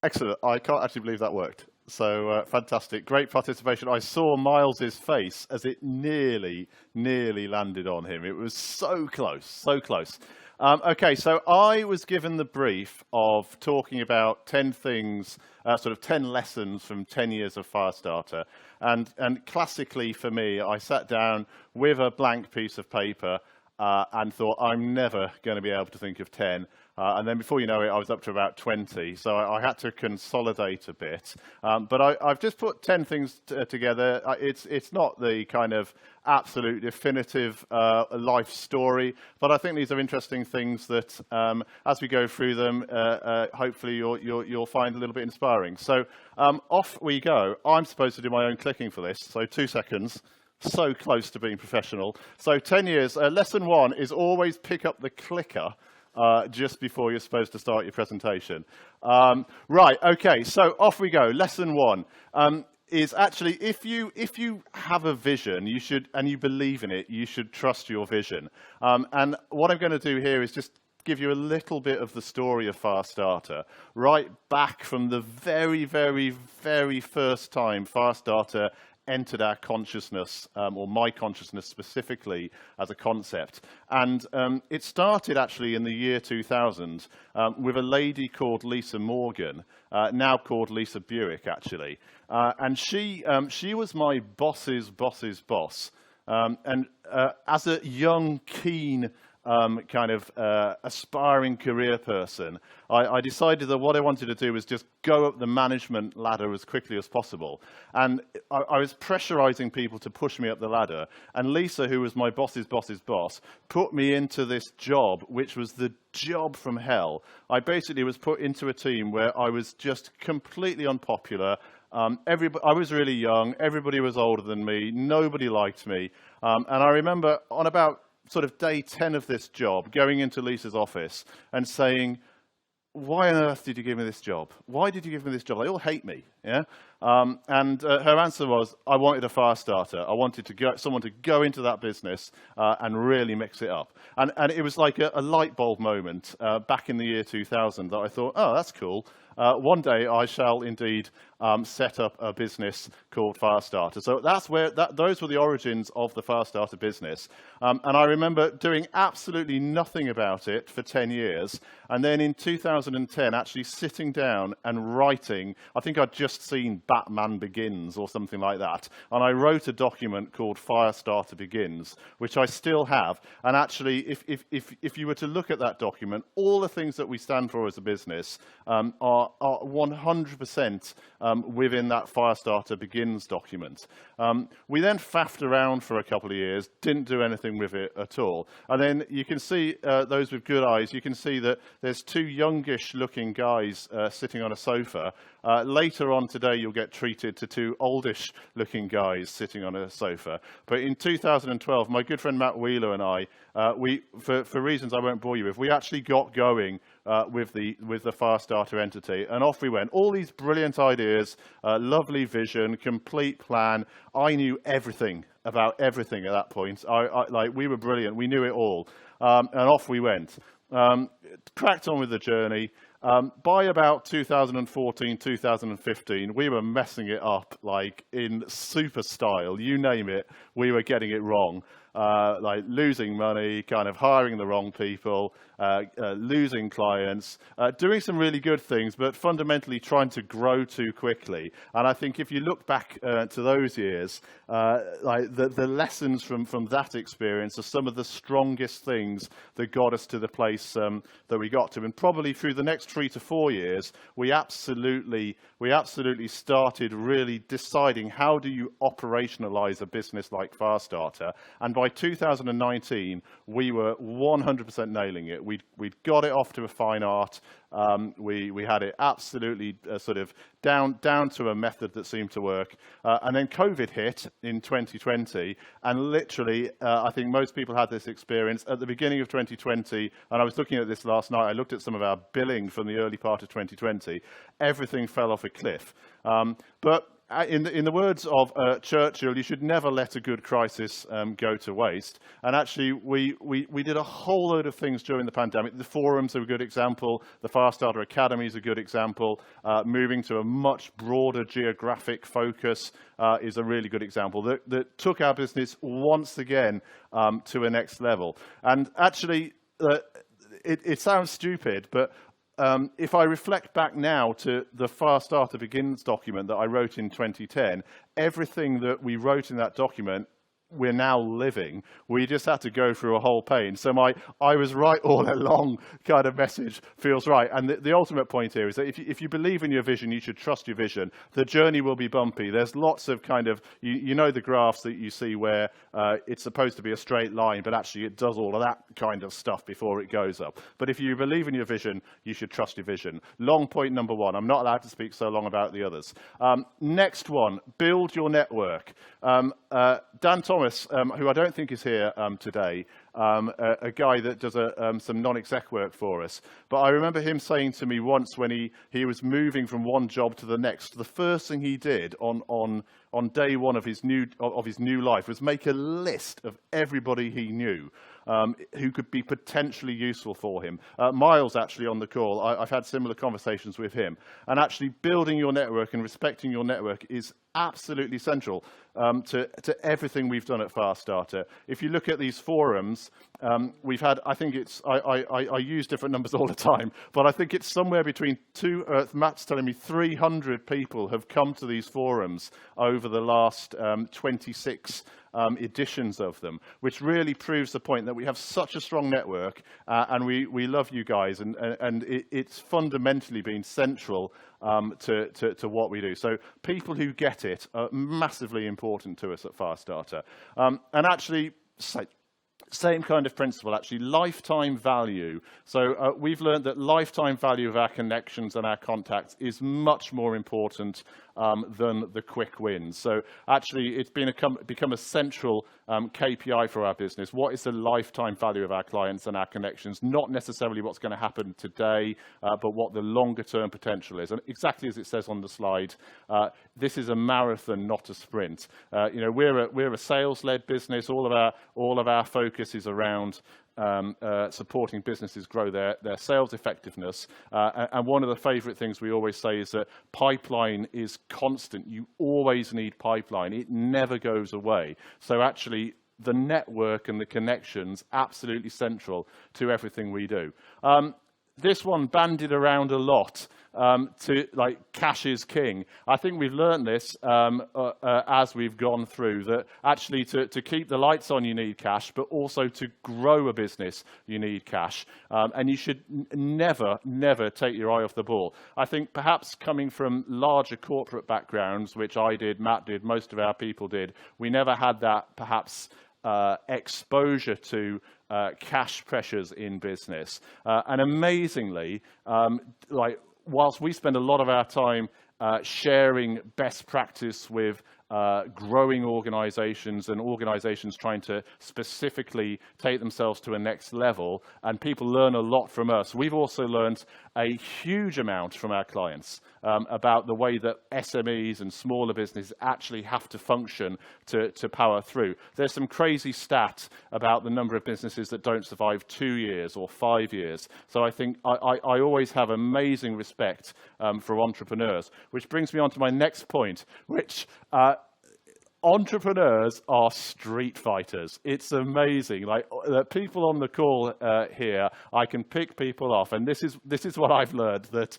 Excellent. I can't actually believe that worked. So fantastic. Great participation. I saw Miles's face as it nearly landed on him. It was so close, so close. Okay, so I was given the brief of talking about 10 things, sort of 10 lessons from 10 years of Firestarter. And classically for me, I sat down with a blank piece of paper and thought, I'm never going to be able to think of 10. And then before you know it, I was up to about 20. So I had to consolidate a bit. But I've just put 10 things together. It's not the kind of absolute definitive life story, but I think these are interesting things that, as we go through them, hopefully you'll find a little bit inspiring. So off we go. I'm supposed to do my own clicking for this, so 2 seconds. So close to being professional. So 10 years. Lesson 1 is always pick up the clicker just before you're supposed to start your presentation. Right, okay, so off we go. Lesson 1 is actually, if you have a vision, you should, and you believe in it, you should trust your vision. And what I'm going to do here is just give you a little bit of the story of Firestarter, right back from the very, very, very first time Firestarter entered our consciousness, or my consciousness specifically, as a concept. And it started actually in the year 2000 with a lady called Lisa Morgan, now called Lisa Buick, actually. And she was my boss's boss's boss. And as a young, keen, kind of aspiring career person, I decided that what I wanted to do was just go up the management ladder as quickly as possible. And I was pressurizing people to push me up the ladder. And Lisa, who was my boss's boss's boss, put me into this job, which was the job from hell. I basically was put into a team where I was just completely unpopular. I was really young. Everybody was older than me. Nobody liked me. And I remember on about sort of day 10 of this job, going into Lisa's office and saying, why on earth did you give me this job? Why did you give me this job? They all hate me. Yeah. And her answer was, I wanted a fire starter. I wanted someone to go into that business and really mix it up. And it was like a light bulb moment back in the year 2000 that I thought, oh, that's cool. One day I shall indeed set up a business called Firestarter. So that's where those were the origins of the Firestarter business. And I remember doing absolutely nothing about it for 10 years. And then in 2010, actually sitting down and writing, I think I'd just seen Batman Begins or something like that. And I wrote a document called Firestarter Begins, which I still have. And actually, if you were to look at that document, all the things that we stand for as a business are 100% within that Firestarter Begins document. We then faffed around for a couple of years, didn't do anything with it at all. And then you can see, those with good eyes, you can see that there's two youngish looking guys sitting on a sofa. Later on today, you'll get treated to two oldish looking guys sitting on a sofa. But in 2012, my good friend Matt Wheeler and I, for reasons I won't bore you with, we actually got going with the Firestarter entity, and off we went. All these brilliant ideas, lovely vision, complete plan. I knew everything about everything at that point. Like, we were brilliant. We knew it all, and off we went. Cracked on with the journey. By about 2014, 2015, we were messing it up like in super style. You name it, we were getting it wrong. Like losing money, kind of hiring the wrong people, losing clients, doing some really good things, but fundamentally trying to grow too quickly. And I think if you look back to those years, like the lessons from that experience are some of the strongest things that got us to the place that we got to. And probably through the next 3 to 4 years, we absolutely started really deciding, how do you operationalize a business like Firestarter? And by 2019, we were 100% nailing it. We'd got it off to a fine art. We had it absolutely sort of down to a method that seemed to work. And then COVID hit in 2020, and literally, I think most people had this experience at the beginning of 2020, and I was looking at this last night. I looked at some of our billing from the early part of 2020. Everything fell off a cliff. But in the words of Churchill, you should never let a good crisis go to waste. And actually, we did a whole load of things during the pandemic. The forums are a good example. The Firestarter Academy is a good example. Moving to a much broader geographic focus is a really good example that took our business once again to a next level. And actually, it sounds stupid, but if I reflect back now to the Firestarter Begins document that I wrote in 2010, everything that we wrote in that document, we're now living. We just had to go through a whole pain. So I was right all along kind of message feels right. And the ultimate point here is that if you believe in your vision, you should trust your vision. The journey will be bumpy. There's lots of kind of, you know the graphs that you see where it's supposed to be a straight line, but actually it does all of that kind of stuff before it goes up. But if you believe in your vision, you should trust your vision. Long point number one. I'm not allowed to speak so long about the others. Next one, build your network. Dan Thomas, who I don't think is here today, a guy that does some non-exec work for us. But I remember him saying to me once when he was moving from one job to the next, the first thing he did on day one of his new life was make a list of everybody he knew who could be potentially useful for him. Miles, actually, on the call, I've had similar conversations with him. And actually building your network and respecting your network is absolutely central to everything we've done at Firestarter. If you look at these forums, we've had, I think it's, I use different numbers all the time, but I think it's somewhere between Matt's telling me 300 people have come to these forums over the last 26 editions of them, which really proves the point that we have such a strong network, and we love you guys, and it's fundamentally been central to what we do. So people who get it are massively important to us at Firestarter. And actually, same kind of principle, actually, lifetime value. So we've learned that lifetime value of our connections and our contacts is much more important than the quick wins. So actually, it's become a central KPI for our business. What is the lifetime value of our clients and our connections? Not necessarily what's going to happen today, but what the longer term potential is. And exactly as it says on the slide, this is a marathon, not a sprint. We're a sales-led business. All of our focus is around supporting businesses grow their sales effectiveness. And one of the favorite things we always say is that pipeline is constant. You always need pipeline. It never goes away. So actually, the network and the connections, absolutely central to everything we do. This one bandied around a lot, to like cash is king. I think we've learned this as we've gone through, that actually to keep the lights on you need cash, but also to grow a business you need cash. And you should never take your eye off the ball. I think perhaps coming from larger corporate backgrounds, which I did, Matt did, most of our people did, we never had that perhaps exposure to cash pressures in business. And amazingly, whilst we spend a lot of our time sharing best practice with growing organizations and organizations trying to specifically take themselves to a next level, and people learn a lot from us. We've also learned a huge amount from our clients about the way that SMEs and smaller businesses actually have to function to power through. There's some crazy stat about the number of businesses that don't survive 2 years or 5 years. So I think I always have amazing respect for entrepreneurs, which brings me on to my next point, which entrepreneurs are street fighters. It's amazing. Like the people on the call here, I can pick people off, and this is what I've learned, that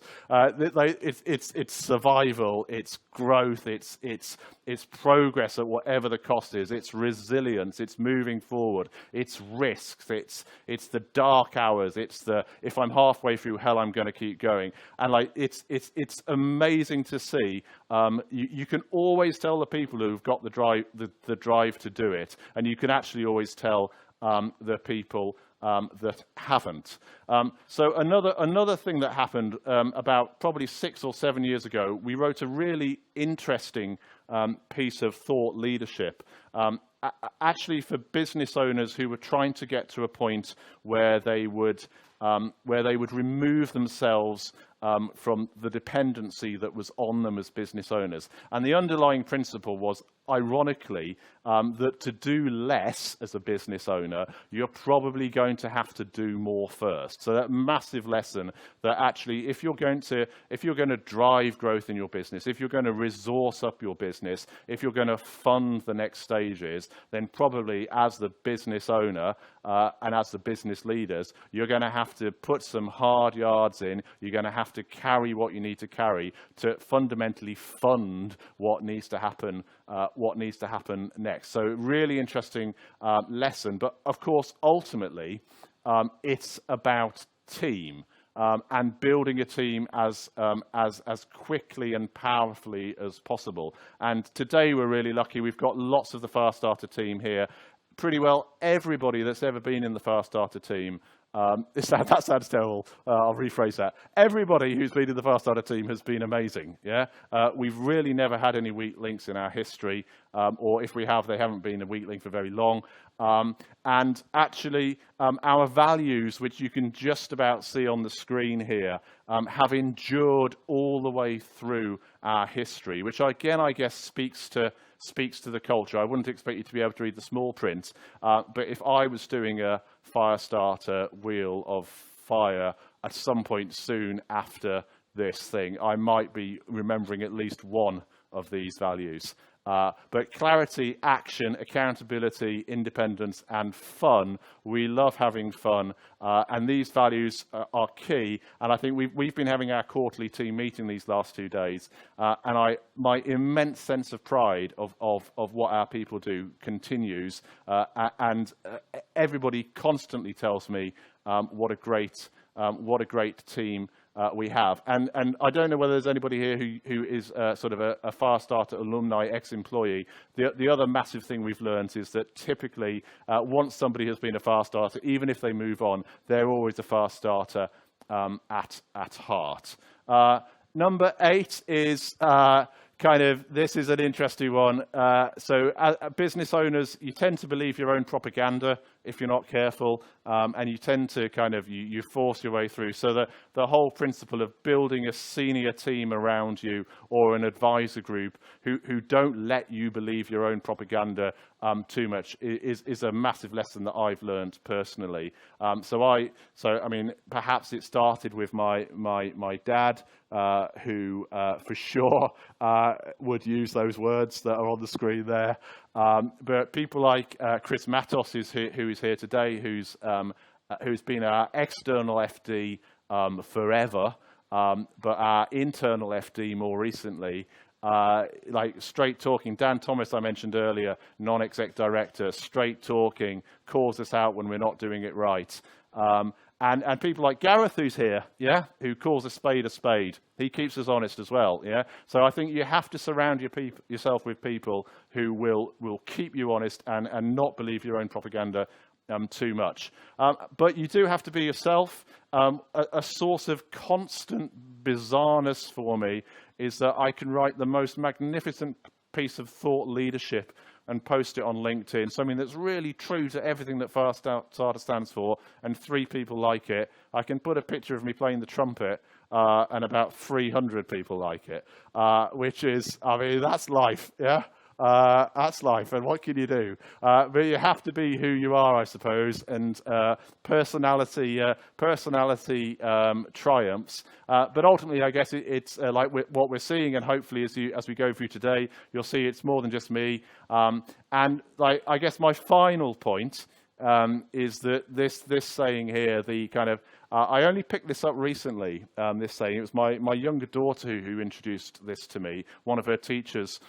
it's survival, it's growth, it's progress at whatever the cost is, it's resilience, it's moving forward, it's risks, it's the dark hours, it's the if I'm halfway through hell, I'm going to keep going, and like it's amazing to see. You can always tell the people who've got the drive to do it, and you can actually always tell the people that haven't. So another thing that happened about probably 6 or 7 years ago, we wrote a really interesting piece of thought leadership. Actually, for business owners who were trying to get to a point where they would remove themselves from the dependency that was on them as business owners. And the underlying principle was, ironically, that to do less as a business owner, you're probably going to have to do more first. So that massive lesson that actually, if you're going to drive growth in your business, if you're going to resource up your business, if you're going to fund the next stages, then probably as the business owner and as the business leaders, you're going to have to put some hard yards in. You're going to have to carry what you need to carry to fundamentally fund what needs to happen next. So really interesting lesson. But of course, ultimately, it's about team. And building a team as quickly and powerfully as possible. And today we're really lucky. We've got lots of the Firestarter team here. Pretty well everybody that's ever been in the Firestarter team. That sounds terrible. I'll rephrase that. Everybody who's been in the Firestarter team has been amazing. Yeah, we've really never had any weak links in our history, or if we have, they haven't been a weak link for very long. And actually, our values, which you can just about see on the screen here, have endured all the way through our history, which again, I guess, speaks to the culture. I wouldn't expect you to be able to read the small print, but if I was doing a Firestarter Wheel of Fire at some point soon after this thing, I might be remembering at least one of these values. But clarity, action, accountability, independence, and fun. We love having fun, and these values are key. And I think we've been having our quarterly team meeting these last 2 days, and my immense sense of pride of what our people do continues. And everybody constantly tells me what a great team we have. And I don't know whether there's anybody here who is sort of a Firestarter alumni, ex-employee. The other massive thing we've learned is that typically once somebody has been a Firestarter, even if they move on, they're always a Firestarter at heart. Number 8 is this is an interesting one. So business owners, you tend to believe your own propaganda if you're not careful, and you tend to you force your way through. So the whole principle of building a senior team around you or an advisor group who don't let you believe your own propaganda too much is a massive lesson that I've learned personally. Perhaps it started with my dad, who for sure would use those words that are on the screen there. But people like Chris Matos, who is here today, who's been our external FD forever, but our internal FD more recently. Like straight talking, Dan Thomas, I mentioned earlier, non-exec director, straight talking, calls us out when we're not doing it right. And people like Gareth, who's here, yeah, who calls a spade a spade. He keeps us honest as well, yeah. So I think you have to surround yourself with people who will keep you honest and not believe your own propaganda too much. But you do have to be yourself. A source of constant bizarreness for me is that I can write the most magnificent piece of thought leadership and post it on LinkedIn, something that's really true to everything that Firestarter stands for, and 3 people like it. I can put a picture of me playing the trumpet, and about 300 people like it, which is, that's life, yeah? That's life, and what can you do? But you have to be who you are, I suppose, and personality triumphs. But ultimately, I guess it's like what we're seeing, and hopefully as we go through today, you'll see it's more than just me. And like, I guess my final point is that this saying here, I only picked this up recently, this saying. It was my younger daughter who introduced this to me. One of her teachers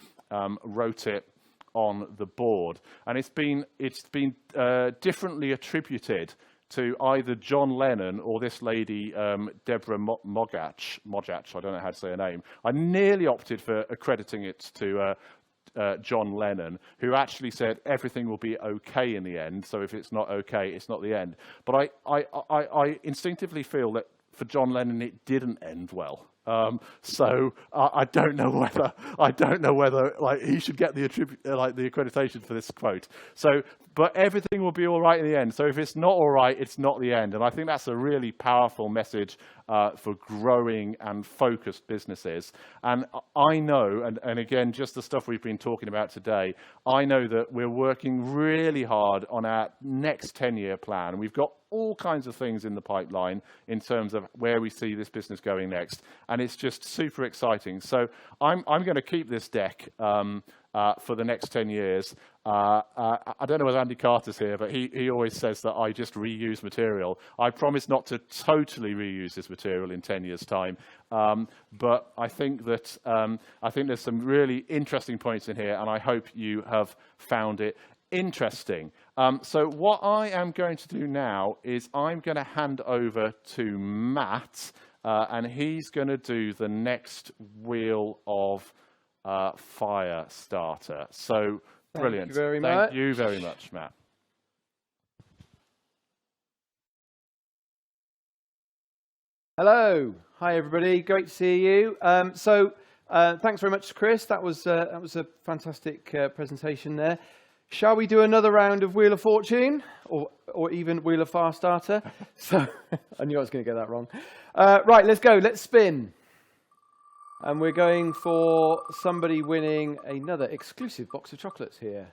wrote it on the board, and it's been differently attributed to either John Lennon or this lady, Deborah Mogach. I don't know how to say her name. I nearly opted for accrediting it to John Lennon, who actually said everything will be okay in the end. So if it's not okay, it's not the end. But I instinctivly feel that for John Lennon, it didn't end well. So I don't know whether like he should get the accreditation for this quote. So, but everything will be all right in the end. So if it's not all right, it's not the end. And I think that's a really powerful message for growing and focused businesses. And I know, and again, just the stuff we've been talking about today, I know that we're working really hard on our next 10-year plan. We've got all kinds of things in the pipeline in terms of where we see this business going next. And it's just super exciting. So I'm going to keep this deck for the next 10 years. I don't know whether Andy Carter's here, but he always says that I just reuse material. I promise not to totally reuse this material in 10 years' time. But I think that I think there's some really interesting points in here, and I hope you have found it interesting. So what I am going to do now is I'm going to hand over to Matt, and he's going to do the next wheel of Firestarter. So brilliant. Thank you very much, Matt. Hello. Hi, everybody. Great to see you. Thanks very much, Chris. That was a fantastic presentation there. Shall we do another round of Wheel of Fortune, or even Wheel of Firestarter? So I knew I was going to get that wrong. Right, let's go. Let's spin. And we're going for somebody winning another exclusive box of chocolates here.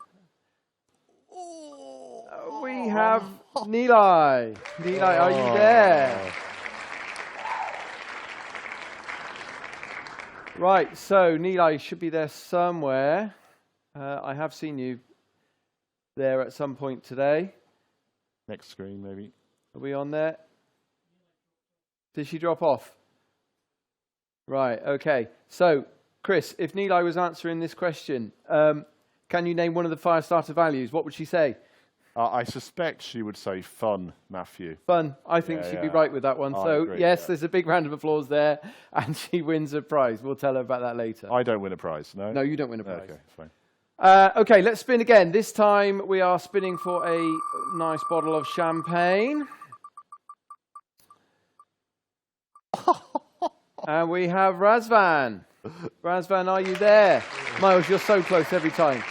We have Nilay. Nilay, are you there? Right, so Nilay should be there somewhere. I have seen you there at some point today. Next screen, maybe. Are we on there? Did she drop off? Right, okay. So, Chris, if Nilay was answering this question, can you name one of the Firestarter values? What would she say? I suspect she would say fun, Matthew. Fun. I think she'd be right with that one. So, agree, yes, there's a big round of applause there, and she wins a prize. We'll tell her about that later. I don't win a prize, no? No, you don't win a prize. Okay, fine. Okay, let's spin again. This time we are spinning for a nice bottle of champagne. And we have Razvan. Razvan, are you there? Miles, you're so close every time.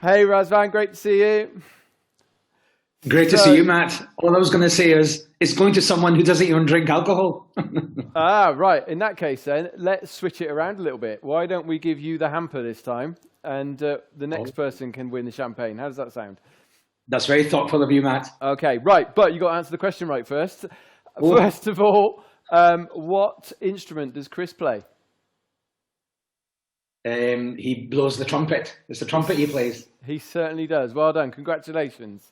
Hey, Razvan, great to see you. Great to see you, Matt. All I was going to say is it's going to someone who doesn't even drink alcohol. Right. In that case, then, let's switch it around a little bit. Why don't we give you the hamper this time, and the next person can win the champagne? How does that sound? That's very thoughtful of you, Matt. Okay, right. But you got to answer the question right first. Oh. First of all, what instrument does Chris play? He blows the trumpet. It's the trumpet he plays. He certainly does. Well done. Congratulations.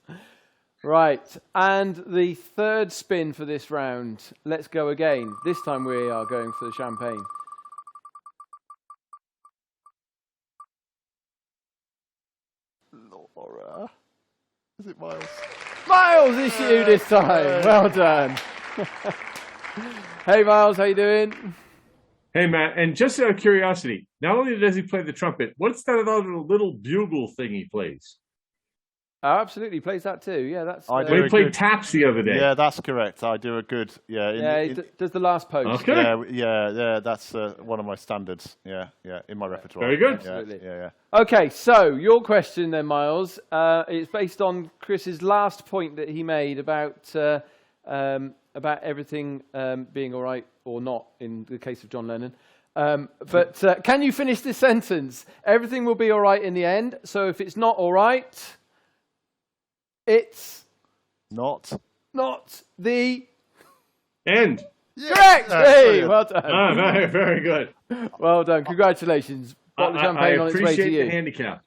Right. And the third spin for this round. Let's go again. This time we are going for the champagne. Laura. Is it Miles? Miles, it's you this time. Well done. Hey, Miles, how you doing? Hey, Matt, and just out of curiosity, not only does he play the trumpet, what's that other little bugle thing he plays? Oh, absolutely, he plays that too. Yeah, that's. He played taps the other day. Yeah, that's correct. I do a good. Yeah. He does the last post. Okay. Yeah. That's one of my standards. Yeah, in my repertoire. Very good. Absolutely. Yeah. Okay, so your question then, Miles, it's based on Chris's last point that he made about everything being all right or not in the case of John Lennon. But can you finish this sentence? Everything will be all right in the end. So if it's not all right, it's not the end. Yes. Correct. Hey, well done. Very, very good. Well done. Congratulations. Bottle of champagne on its way to you. I appreciate the handicap.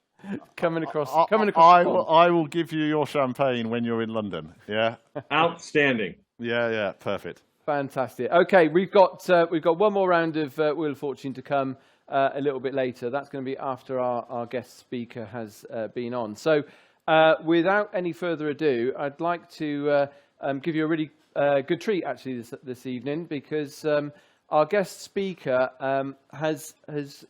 Coming across. I will give you your champagne when you're in London. Yeah. Outstanding. Yeah. Perfect. Fantastic. Okay, we've got one more round of Wheel of Fortune to come a little bit later. That's going to be after our guest speaker has been on. So, without any further ado, I'd like to give you a really good treat actually this evening, because our guest speaker has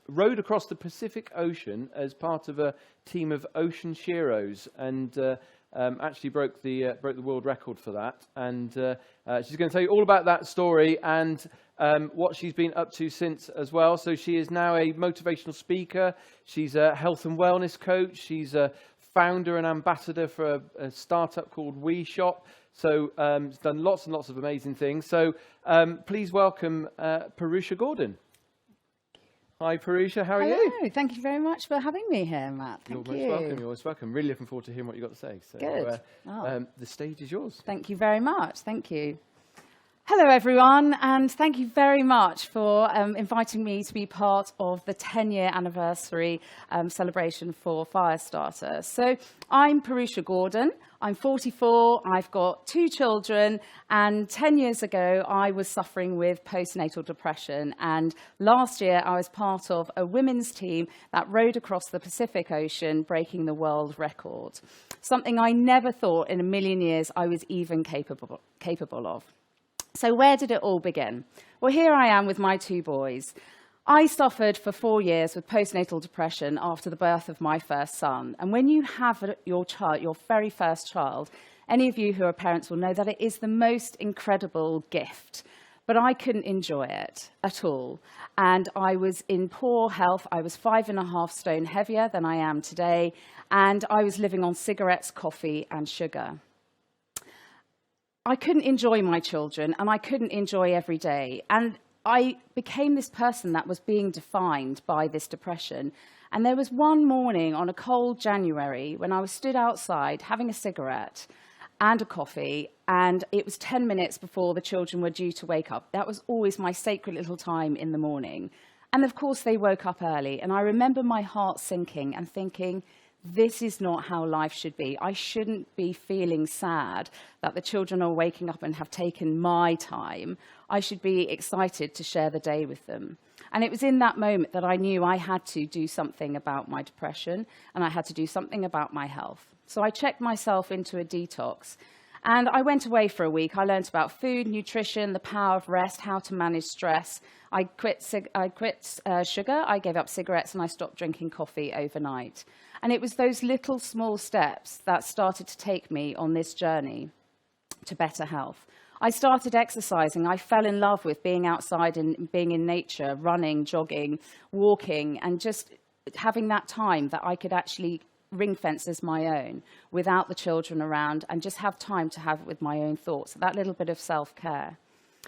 rowed across the Pacific Ocean as part of a team of Ocean Sheroes, and actually broke the world record for that. And she's going to tell you all about that story and what she's been up to since as well. So she is now a motivational speaker. She's a health and wellness coach. She's a founder and ambassador for a startup called WeShop. So he's done lots and lots of amazing things. So please welcome Purusha Gordon. Hi, Purusha. How are you? Hello. Thank you very much for having me here, Matt. Thank you. You're most welcome. You're most welcome. Really looking forward to hearing what you've got to say. So, Good. the stage is yours. Thank you very much. Thank you. Hello, everyone, and thank you very much for inviting me to be part of the 10-year anniversary celebration for Firestarter. So I'm Purusha Gordon. I'm 44. I've got 2 children, and 10 years ago, I was suffering with postnatal depression. And last year, I was part of a women's team that rowed across the Pacific Ocean, breaking the world record. Something I never thought in a million years I was even capable of. So where did it all begin? Well, here I am with my 2 boys. I suffered for 4 years with postnatal depression after the birth of my first son. And when you have your child, your very first child, any of you who are parents will know that it is the most incredible gift. But I couldn't enjoy it at all. And I was in poor health. I was 5.5 stone heavier than I am today. And I was living on cigarettes, coffee, and sugar. I couldn't enjoy my children, and I couldn't enjoy every day. And I became this person that was being defined by this depression. And there was one morning on a cold January when I was stood outside having a cigarette and a coffee, and it was 10 minutes before the children were due to wake up. That was always my sacred little time in the morning. And of course, they woke up early. And I remember my heart sinking and thinking, this is not how life should be. I shouldn't be feeling sad that the children are waking up and have taken my time. I should be excited to share the day with them. And it was in that moment that I knew I had to do something about my depression, and I had to do something about my health. So I checked myself into a detox. And I went away for a week. I learned about food, nutrition, the power of rest, how to manage stress. I quit sugar, I gave up cigarettes, and I stopped drinking coffee overnight. And it was those little small steps that started to take me on this journey to better health. I started exercising. I fell in love with being outside and being in nature, running, jogging, walking, and just having that time that I could actually ring fence as my own without the children around and just have time to have it with my own thoughts, that little bit of self-care.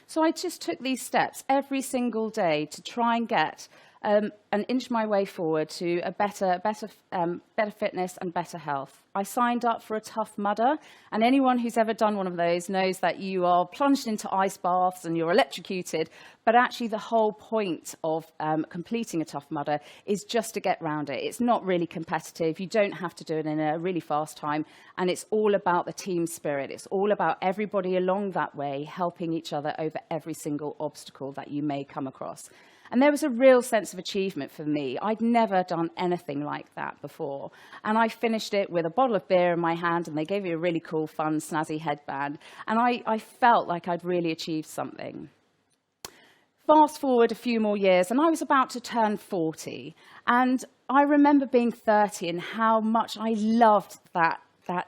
So I just took these steps every single day to try and get and inch my way forward to a better fitness and better health. I signed up for a Tough Mudder, and anyone who's ever done one of those knows that you are plunged into ice baths and you're electrocuted, but actually the whole point of completing a Tough Mudder is just to get round it. It's not really competitive. You don't have to do it in a really fast time, and it's all about the team spirit. It's all about everybody along that way helping each other over every single obstacle that you may come across. And there was a real sense of achievement for me. I'd never done anything like that before. And I finished it with a bottle of beer in my hand, and they gave you a really cool, fun, snazzy headband. And I felt like I'd really achieved something. Fast forward a few more years, and I was about to turn 40. And I remember being 30 and how much I loved that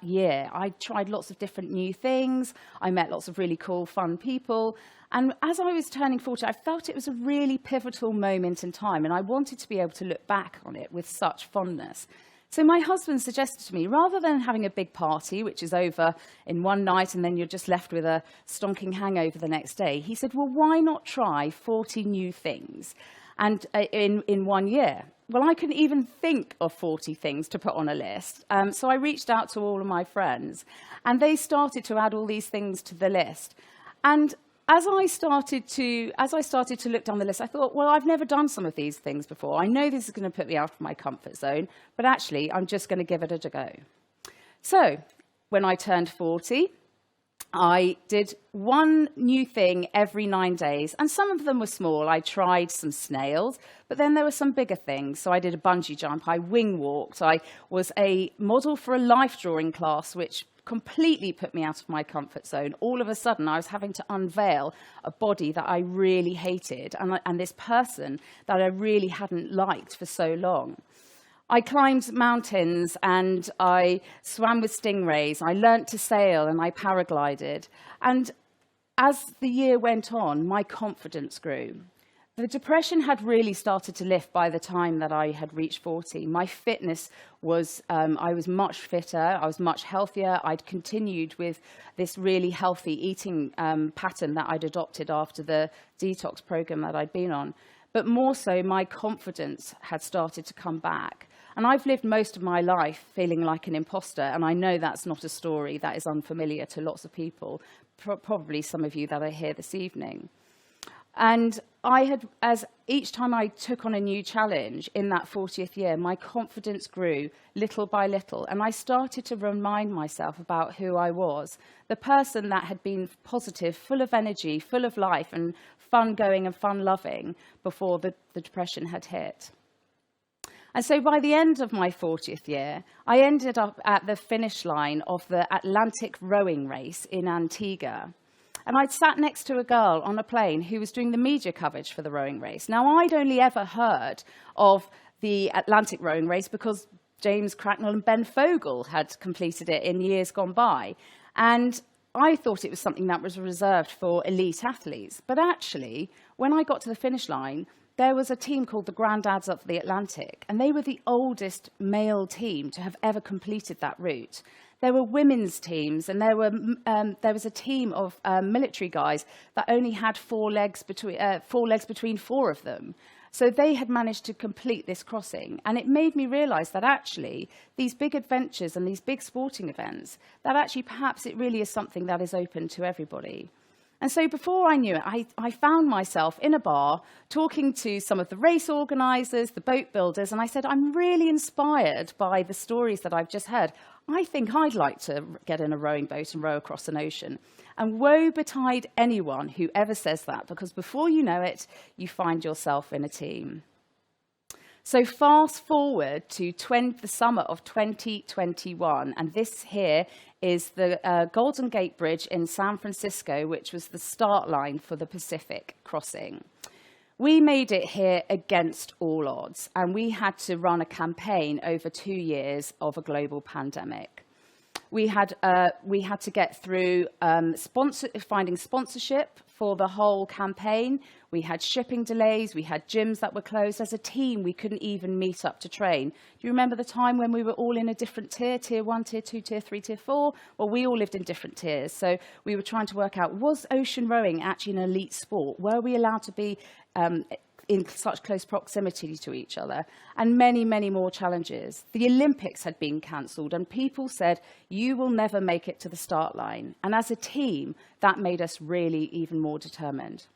year. I tried lots of different new things. I met lots of really cool, fun people. And as I was turning 40, I felt it was a really pivotal moment in time, and I wanted to be able to look back on it with such fondness. So my husband suggested to me, rather than having a big party, which is over in one night and then you're just left with a stonking hangover the next day, he said, well, why not try 40 new things and in 1 year? Well, I couldn't even think of 40 things to put on a list. So I reached out to all of my friends, and they started to add all these things to the list. And as I started to look down the list, I thought, well, I've never done some of these things before. I know this is going to put me out of my comfort zone, but actually, I'm just going to give it a go. So when I turned 40, I did one new thing every 9 days, and some of them were small. I tried some snails, but then there were some bigger things. So I did a bungee jump, I wing walked, I was a model for a life drawing class, which completely put me out of my comfort zone. All of a sudden, I was having to unveil a body that I really hated and this person that I really hadn't liked for so long. I climbed mountains and I swam with stingrays. I learnt to sail and I paraglided. And as the year went on, my confidence grew. The depression had really started to lift by the time that I had reached 40. My fitness was, I was much fitter, I was much healthier. I'd continued with this really healthy eating pattern that I'd adopted after the detox program that I'd been on. But more so, my confidence had started to come back. And I've lived most of my life feeling like an imposter, and I know that's not a story that is unfamiliar to lots of people, probably some of you that are here this evening. And I had, as each time I took on a new challenge in that 40th year, my confidence grew little by little. And I started to remind myself about who I was, the person that had been positive, full of energy, full of life and fun-going and fun-loving before the depression had hit. And so by the end of my 40th year, I ended up at the finish line of the Atlantic rowing race in Antigua. And I'd sat next to a girl on a plane who was doing the media coverage for the rowing race. Now, I'd only ever heard of the Atlantic rowing race because James Cracknell and Ben Fogle had completed it in years gone by. And I thought it was something that was reserved for elite athletes. But actually, when I got to the finish line, there was a team called the Granddads of the Atlantic, and they were the oldest male team to have ever completed that route. There were women's teams, and there was a team of military guys that only had four legs between four of them. So they had managed to complete this crossing. And it made me realize that actually these big adventures and these big sporting events, that actually perhaps it really is something that is open to everybody. And so before I knew it, I found myself in a bar talking to some of the race organisers, the boat builders, and I said, I'm really inspired by the stories that I've just heard. I think I'd like to get in a rowing boat and row across an ocean. And woe betide anyone who ever says that, because before you know it, you find yourself in a team. So fast forward to the summer of 2021, and this here is the Golden Gate Bridge in San Francisco, which was the start line for the Pacific crossing. We made it here against all odds, and we had to run a campaign over 2 years of a global pandemic. We had to get through finding sponsorship for the whole campaign. We had shipping delays. We had gyms that were closed. As a team, we couldn't even meet up to train. Do you remember the time when we were all in a different tier, tier 1, tier 2, tier 3, tier 4? Well, we all lived in different tiers. So we were trying to work out, was ocean rowing actually an elite sport? Were we allowed to be in such close proximity to each other, and many, many more challenges. The Olympics had been cancelled, and people said, you will never make it to the start line. And as a team, that made us really even more determined.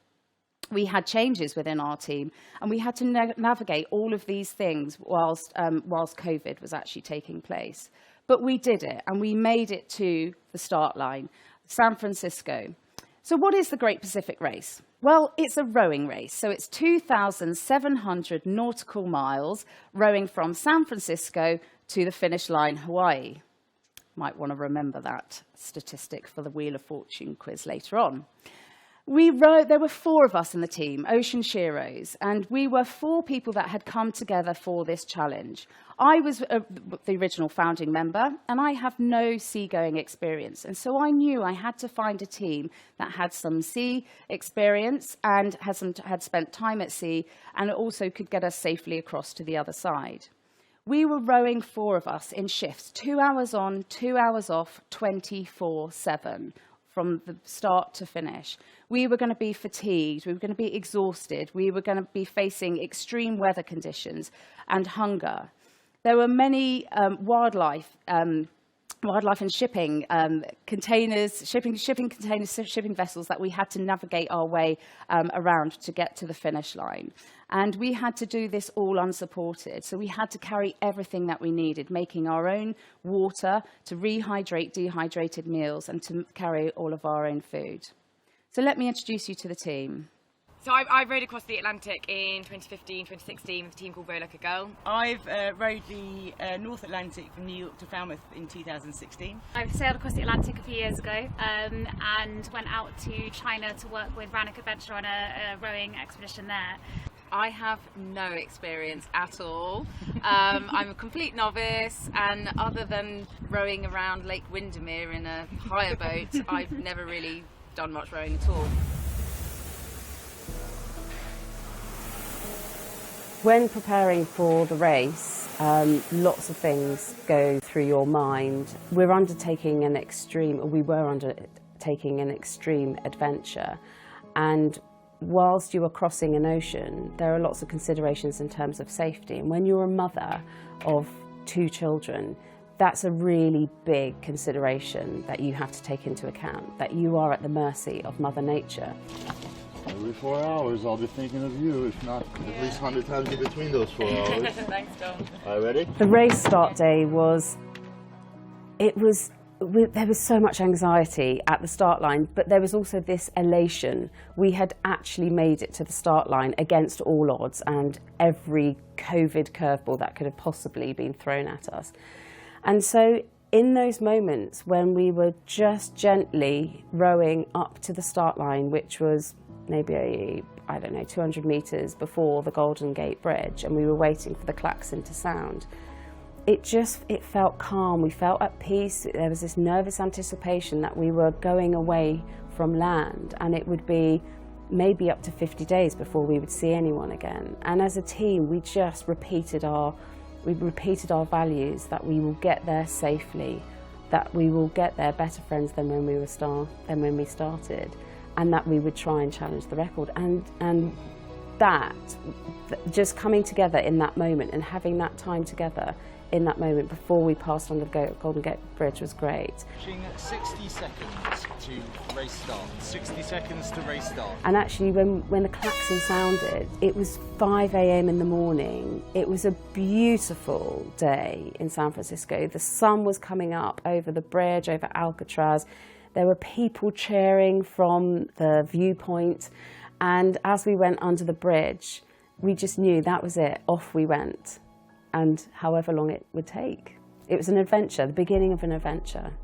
We had changes within our team, and we had to navigate all of these things whilst COVID was actually taking place. But we did it, and we made it to the start line, San Francisco. So what is the Great Pacific Race? Well, it's a rowing race. So it's 2,700 nautical miles rowing from San Francisco to the finish line, Hawaii. Might want to remember that statistic for the Wheel of Fortune quiz later on. There were 4 of us in the team, Ocean Sheroes, and we were 4 people that had come together for this challenge. I was the original founding member, and I have no seagoing experience. And so I knew I had to find a team that had some sea experience and had spent time at sea, and also could get us safely across to the other side. We were rowing 4 of us in shifts, 2 hours on, 2 hours off, 24/7. From the start to finish. We were going to be fatigued, we were going to be exhausted, we were going to be facing extreme weather conditions and hunger. There were many wildlife and shipping containers, shipping containers, shipping vessels that we had to navigate our way around to get to the finish line. And we had to do this all unsupported. So we had to carry everything that we needed, making our own water to rehydrate dehydrated meals and to carry all of our own food. So let me introduce you to the team. So I rowed across the Atlantic in 2015, 2016 with a team called Row Like a Girl. I've rowed the North Atlantic from New York to Falmouth in 2016. I've sailed across the Atlantic a few years ago and went out to China to work with Rannoch Adventure on a rowing expedition there. I have no experience at all. I'm a complete novice, and other than rowing around Lake Windermere in a hire boat, I've never really done much rowing at all. When preparing for the race, lots of things go through your mind. We were undertaking an extreme adventure, and whilst you are crossing an ocean, there are lots of considerations in terms of safety. And when you're a mother of 2 children, that's a really big consideration that you have to take into account, that you are at the mercy of Mother Nature. Every 4 hours, I'll be thinking of you, if not at least 100 times in between those 4 hours. Thanks, Tom. Are you ready? The race start day there was so much anxiety at the start line, but there was also this elation. We had actually made it to the start line against all odds and every COVID curveball that could have possibly been thrown at us. And so in those moments when we were just gently rowing up to the start line, which was maybe, 200 metres before the Golden Gate Bridge, and we were waiting for the klaxon to sound, it felt calm, we felt at peace. There was this nervous anticipation that we were going away from land, and it would be maybe up to 50 days before we would see anyone again. And as a team, we just repeated our values, that we will get there safely, that we will get there better friends than when we started, and that we would try and challenge the record. And that, just coming together in that moment and having that time together in that moment before we passed under the Golden Gate Bridge was great. 60 seconds to race start. 60 seconds to race start. And actually when the klaxon sounded, it was 5 a.m. in the morning. It was a beautiful day in San Francisco. The sun was coming up over the bridge, over Alcatraz. There were people cheering from the viewpoint. And as we went under the bridge, we just knew that was it. Off we went. And however long it would take. It was an adventure, the beginning of an adventure.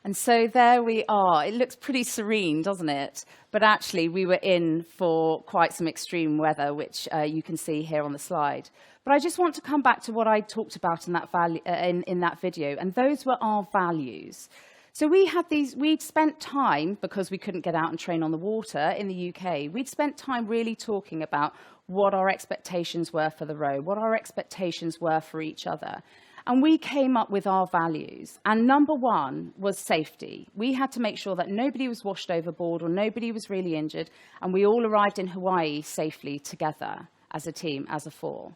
And so there we are. It looks pretty serene, doesn't it? But actually, we were in for quite some extreme weather, which you can see here on the slide. But I just want to come back to what I talked about in that video, and those were our values. So we'd spent time, because we couldn't get out and train on the water in the UK, we'd spent time really talking about what our expectations were for the row, what our expectations were for each other. And we came up with our values. And number one was safety. We had to make sure that nobody was washed overboard or nobody was really injured. And we all arrived in Hawaii safely together as a team, as a 4.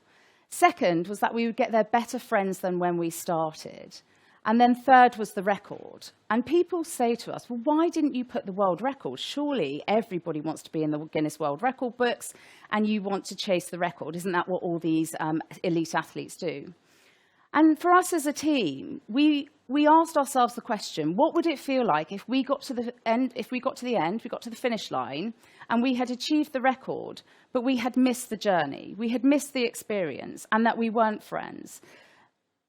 Second was that we would get there better friends than when we started. And then third was the record. And people say to us, well, why didn't you put the world record? Surely everybody wants to be in the Guinness World Record books and you want to chase the record. Isn't that what all these elite athletes do? And for us as a team, we asked ourselves the question, what would it feel like if we got to the end, we got to the finish line, and we had achieved the record, but we had missed the journey, we had missed the experience, and that we weren't friends?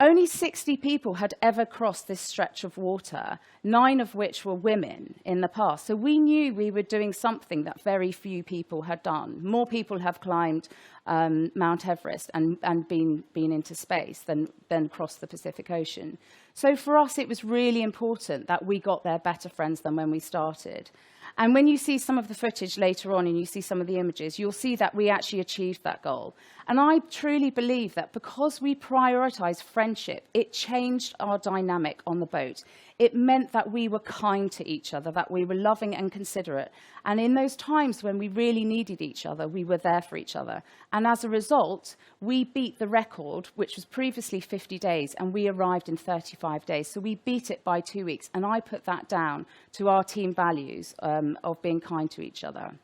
Only 60 people had ever crossed this stretch of water, 9 of which were women in the past. So we knew we were doing something that very few people had done. More people have climbed Mount Everest and been into space than crossed the Pacific Ocean. So for us, it was really important that we got there better friends than when we started. And when you see some of the footage later on and you see some of the images, you'll see that we actually achieved that goal. And I truly believe that because we prioritized friendship, it changed our dynamic on the boat. It meant that we were kind to each other, that we were loving and considerate. And in those times when we really needed each other, we were there for each other. And as a result, we beat the record, which was previously 50 days, and we arrived in 35 days. So we beat it by 2 weeks. And I put that down to our team values of being kind to each other.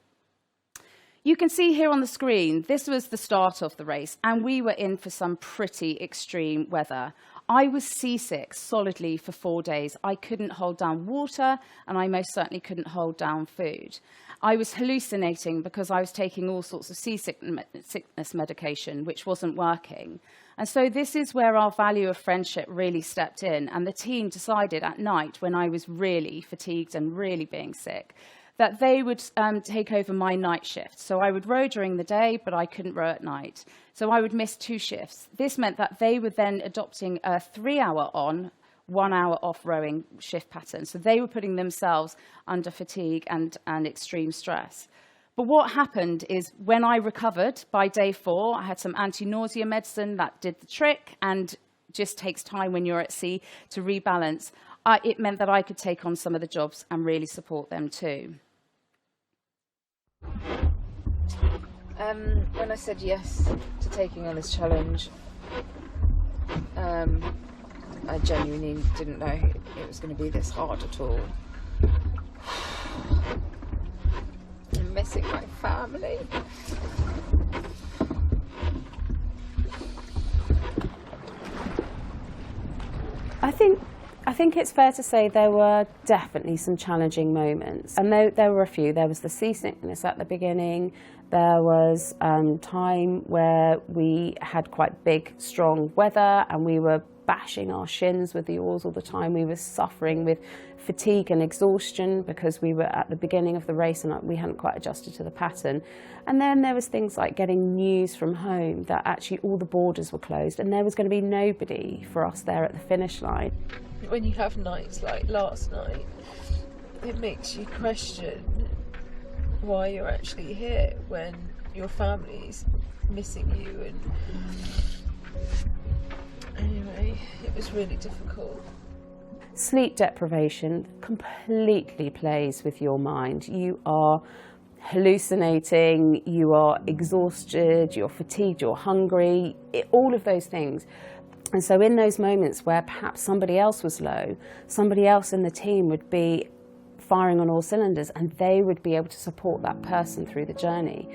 You can see here on the screen, this was the start of the race, and we were in for some pretty extreme weather. I was seasick solidly for 4 days. I couldn't hold down water, and I most certainly couldn't hold down food. I was hallucinating because I was taking all sorts of seasickness medication, which wasn't working. And so this is where our value of friendship really stepped in, and the team decided at night, when I was really fatigued and really being sick, that they would take over my night shift. So I would row during the day, but I couldn't row at night. So I would miss 2 shifts. This meant that they were then adopting a 3-hour on, 1 hour off rowing shift pattern. So they were putting themselves under fatigue and extreme stress. But what happened is when I recovered by day 4, I had some anti-nausea medicine that did the trick, and just takes time when you're at sea to rebalance. It meant that I could take on some of the jobs and really support them too. When I said yes to taking on this challenge, I genuinely didn't know it was going to be this hard at all. I'm missing my family. I think it's fair to say there were definitely some challenging moments, and there were a few. There was the seasickness at the beginning. There was time where we had quite big, strong weather, and we were bashing our shins with the oars all the time. We were suffering with fatigue and exhaustion because we were at the beginning of the race and we hadn't quite adjusted to the pattern. And then there was things like getting news from home that actually all the borders were closed and there was going to be nobody for us there at the finish line. When you have nights like last night, it makes you question why you're actually here when your family's missing you. And anyway, it was really difficult. Sleep deprivation completely plays with your mind. You are hallucinating, you are exhausted, you're fatigued, you're hungry, all of those things. And so in those moments where perhaps somebody else was low, somebody else in the team would be firing on all cylinders and they would be able to support that person through the journey.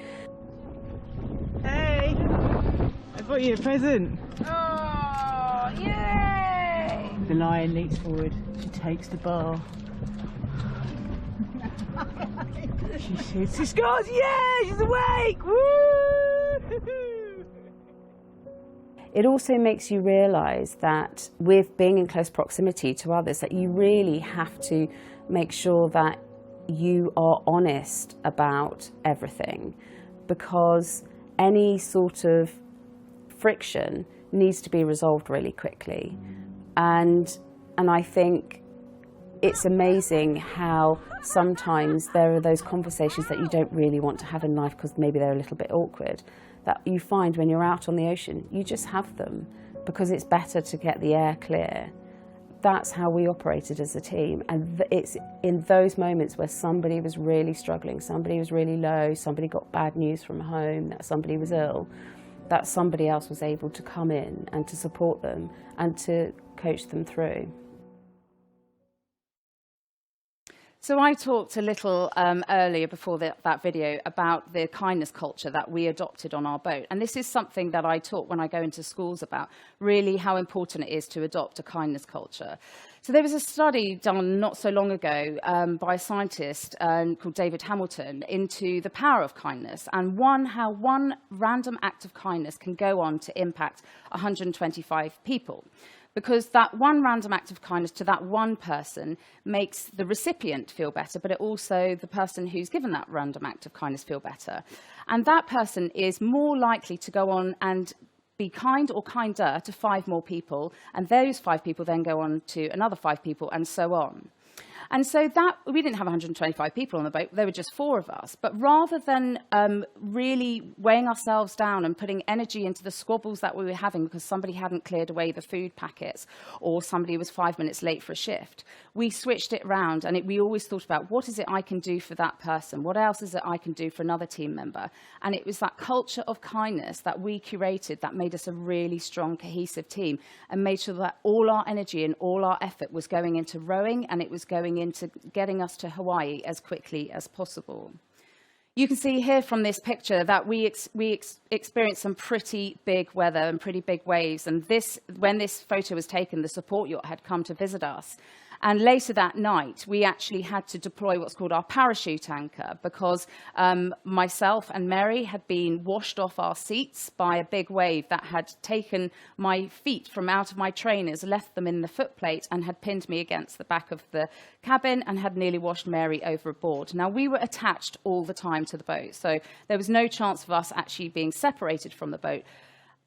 Hey, I got you a present. Oh, yay! The lion leaps forward, she takes the bar. She shoots, she scores, yeah, she's awake, woo! It also makes you realise that with being in close proximity to others, that you really have to make sure that you are honest about everything, because any sort of friction needs to be resolved really quickly. And I think it's amazing how sometimes there are those conversations that you don't really want to have in life because maybe they're a little bit awkward, that you find when you're out on the ocean, you just have them because it's better to get the air clear. That's how we operated as a team. And it's in those moments where somebody was really struggling, somebody was really low, somebody got bad news from home, that somebody was ill, that somebody else was able to come in and to support them and to coach them through. So I talked a little earlier before that video about the kindness culture that we adopted on our boat. And this is something that I talk when I go into schools about, really how important it is to adopt a kindness culture. So there was a study done not so long ago by a scientist called David Hamilton into the power of kindness and how one random act of kindness can go on to impact 125 people. Because that one random act of kindness to that one person makes the recipient feel better, but it also the person who's given that random act of kindness feel better. And that person is more likely to go on and be kind or kinder to 5 more people, and those 5 people then go on to another 5 people, and so on. And so we didn't have 125 people on the boat, there were just 4 of us. But rather than really weighing ourselves down and putting energy into the squabbles that we were having because somebody hadn't cleared away the food packets or somebody was 5 minutes late for a shift, we switched it around and we always thought about what is it I can do for that person? What else is it I can do for another team member? And it was that culture of kindness that we curated that made us a really strong, cohesive team and made sure that all our energy and all our effort was going into rowing and it was going into getting us to Hawaii as quickly as possible. You can see here from this picture that we experienced some pretty big weather and pretty big waves. And when this photo was taken, the support yacht had come to visit us. And later that night, we actually had to deploy what's called our parachute anchor because myself and Mary had been washed off our seats by a big wave that had taken my feet from out of my trainers, left them in the footplate, and had pinned me against the back of the cabin and had nearly washed Mary overboard. Now, we were attached all the time to the boat, so there was no chance of us actually being separated from the boat.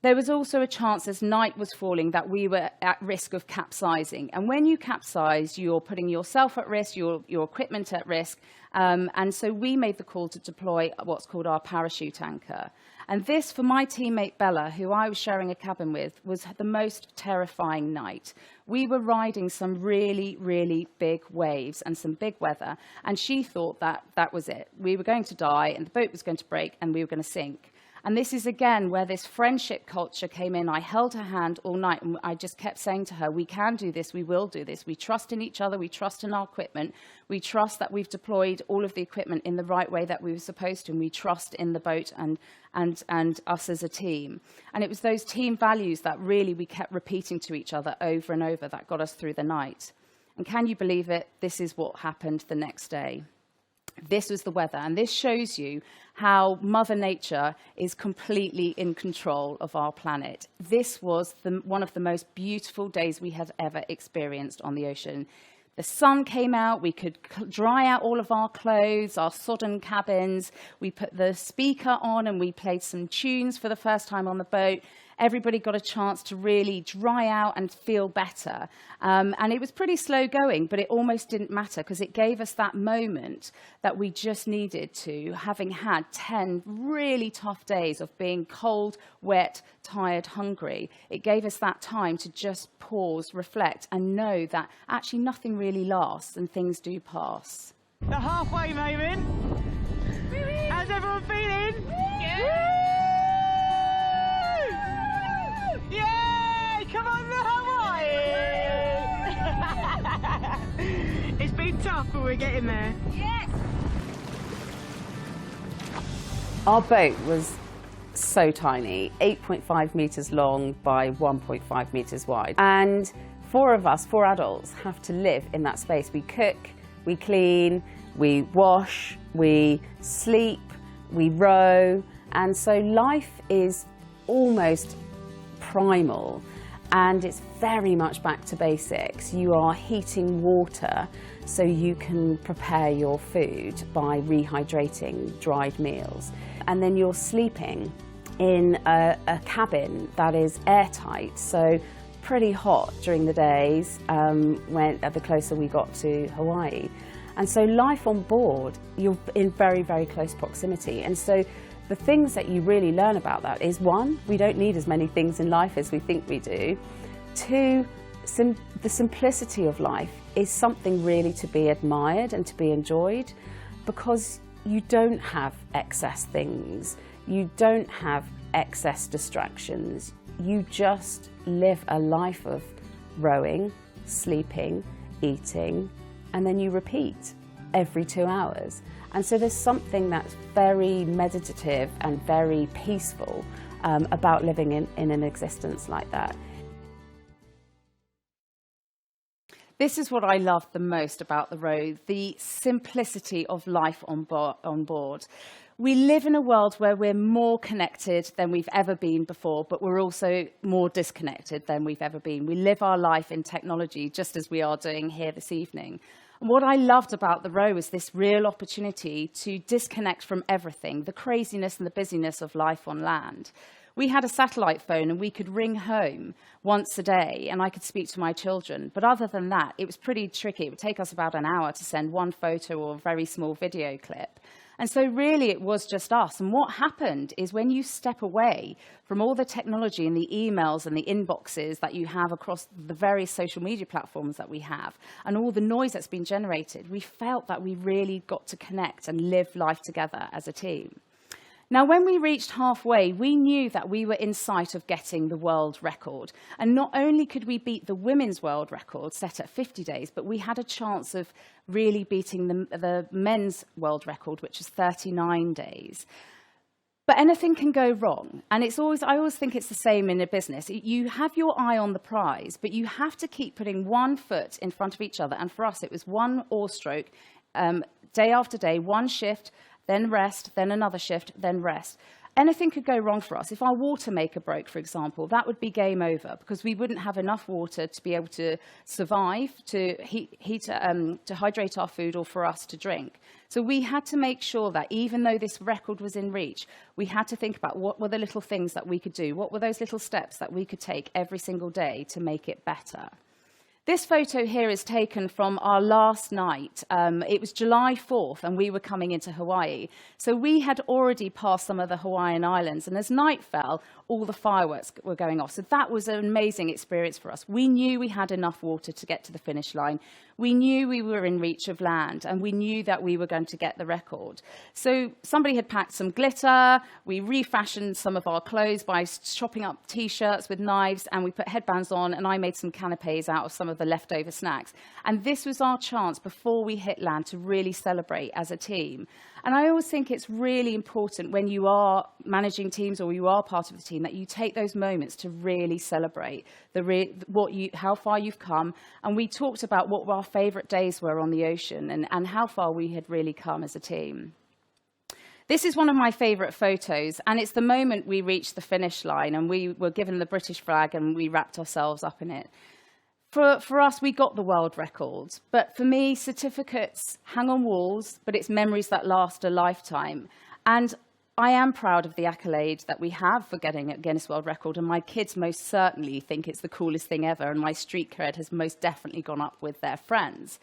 There was also a chance as night was falling that we were at risk of capsizing. And when you capsize, you're putting yourself at risk, your equipment at risk. And so we made the call to deploy what's called our parachute anchor. And this, for my teammate Bella, who I was sharing a cabin with, was the most terrifying night. We were riding some really, really big waves and some big weather. And she thought that that was it. We were going to die and the boat was going to break and we were going to sink. And this is, again, where this friendship culture came in. I held her hand all night, and I just kept saying to her, we can do this, we will do this. We trust in each other, we trust in our equipment. We trust that we've deployed all of the equipment in the right way that we were supposed to, and we trust in the boat and us as a team. And it was those team values that really we kept repeating to each other over and over that got us through the night. And can you believe it? This is what happened the next day. This was the weather, and this shows you how Mother Nature is completely in control of our planet. This was one of the most beautiful days we had ever experienced on the ocean. The sun came out, we could dry out all of our clothes, our sodden cabins. We put the speaker on and we played some tunes for the first time on the boat. Everybody got a chance to really dry out and feel better. And it was pretty slow going, but it almost didn't matter because it gave us that moment that we just needed to, having had 10 really tough days of being cold, wet, tired, hungry. It gave us that time to just pause, reflect, and know that actually nothing really lasts and things do pass. The halfway moment. How's everyone feeling? Yeah. Yay! Come on, the Hawaii! It's been tough, but we're getting there. Yes! Our boat was so tiny, 8.5 metres long by 1.5 metres wide. And 4 of us, 4 adults, have to live in that space. We cook, we clean, we wash, we sleep, we row. And so life is almost primal, and it's very much back to basics. You are heating water so you can prepare your food by rehydrating dried meals, and then you're sleeping in a cabin that is airtight, so pretty hot during the days the closer we got to Hawaii. And so life on board, you're in very, very close proximity. And so the things that you really learn about that is, 1, we don't need as many things in life as we think we do. 2, the simplicity of life is something really to be admired and to be enjoyed, because you don't have excess things, you don't have excess distractions. You just live a life of rowing, sleeping, eating, and then you repeat every 2 hours. And so there's something that's very meditative and very peaceful about living in an existence like that. This is what I love the most about the row, the simplicity of life on board. We live in a world where we're more connected than we've ever been before, but we're also more disconnected than we've ever been. We live our life in technology, just as we are doing here this evening. And what I loved about the row was this real opportunity to disconnect from everything, the craziness and the busyness of life on land. We had a satellite phone and we could ring home once a day and I could speak to my children. But other than that, it was pretty tricky. It would take us about an hour to send one photo or a very small video clip. And so really it was just us. And what happened is when you step away from all the technology and the emails and the inboxes that you have across the various social media platforms that we have and all the noise that's been generated, we felt that we really got to connect and live life together as a team. Now, when we reached halfway, we knew that we were in sight of getting the world record. And not only could we beat the women's world record set at 50 days, but we had a chance of really beating the men's world record, which is 39 days. But anything can go wrong. And I always think it's the same in a business. You have your eye on the prize, but you have to keep putting one foot in front of each other. And for us, it was one oar stroke, day after day, one shift, then rest, then another shift, then rest. anything could go wrong for us. If our water maker broke, for example, that would be game over, because we wouldn't have enough water to be able to survive, to to hydrate our food, or for us to drink. So we had to make sure that even though this record was in reach, we had to think about what were the little things that we could do, what were those little steps that we could take every single day to make it better. This photo here is taken from our last night. It was July 4th, and we were coming into Hawaii. So we had already passed some of the Hawaiian Islands, and as night fell, all the fireworks were going off. So that was an amazing experience for us. We knew we had enough water to get to the finish line. We knew we were in reach of land, and we knew that we were going to get the record. So somebody had packed some glitter. We refashioned some of our clothes by chopping up T-shirts with knives, and we put headbands on, and I made some canapes out of some of the leftover snacks. And this was our chance before we hit land to really celebrate as a team. And I always think it's really important when you are managing teams or you are part of the team that you take those moments to really celebrate how far you've come. And we talked about what our favourite days were on the ocean and how far we had really come as a team. This is one of my favourite photos, and it's the moment we reached the finish line and we were given the British flag and we wrapped ourselves up in it. For us, we got the world records, but for me, certificates hang on walls, but it's memories that last a lifetime. And I am proud of the accolade that we have for getting a Guinness World Record, and my kids most certainly think it's the coolest thing ever, and my street cred has most definitely gone up with their friends.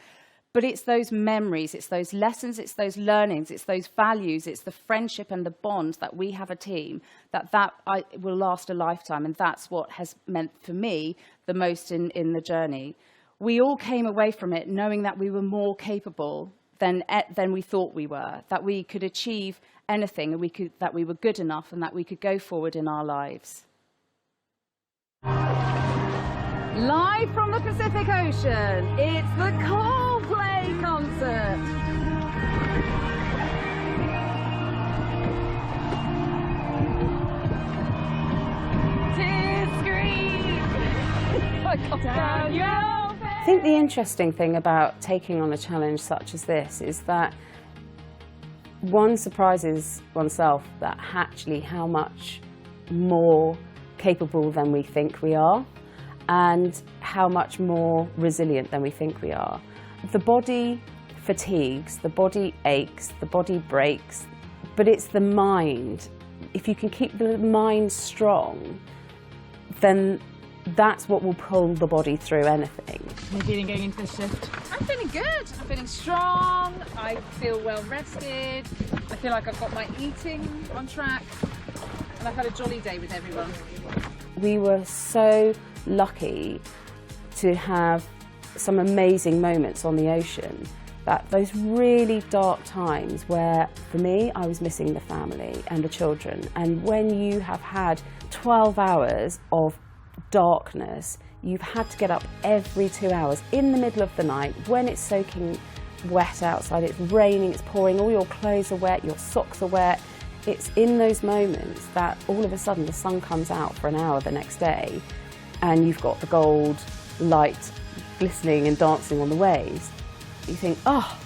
But it's those memories, it's those lessons, it's those learnings, it's those values, it's the friendship and the bond that we have a team that will last a lifetime. And that's what has meant for me the most in the journey. We all came away from it knowing that we were more capable than we thought we were, that we could achieve anything, and that we were good enough, and that we could go forward in our lives. Live from the Pacific Ocean, it's the Coldplay concert. I think the interesting thing about taking on a challenge such as this is that one surprises oneself that actually how much more capable than we think we are, and how much more resilient than we think we are. The body fatigues, the body aches, the body breaks, but it's the mind. If you can keep the mind strong, then that's what will pull the body through anything. How are you feeling going into the shift? I'm feeling good. I'm feeling strong. I feel well rested. I feel like I've got my eating on track. And I've had a jolly day with everyone. We were so lucky to have some amazing moments on the ocean, that those really dark times where, for me, I was missing the family and the children. And when you have had 12 hours of darkness, you've had to get up every 2 hours in the middle of the night when it's soaking wet outside, it's raining, it's pouring, all your clothes are wet, your socks are wet. It's in those moments that all of a sudden the sun comes out for an hour the next day and you've got the gold light glistening and dancing on the waves. You think, oh,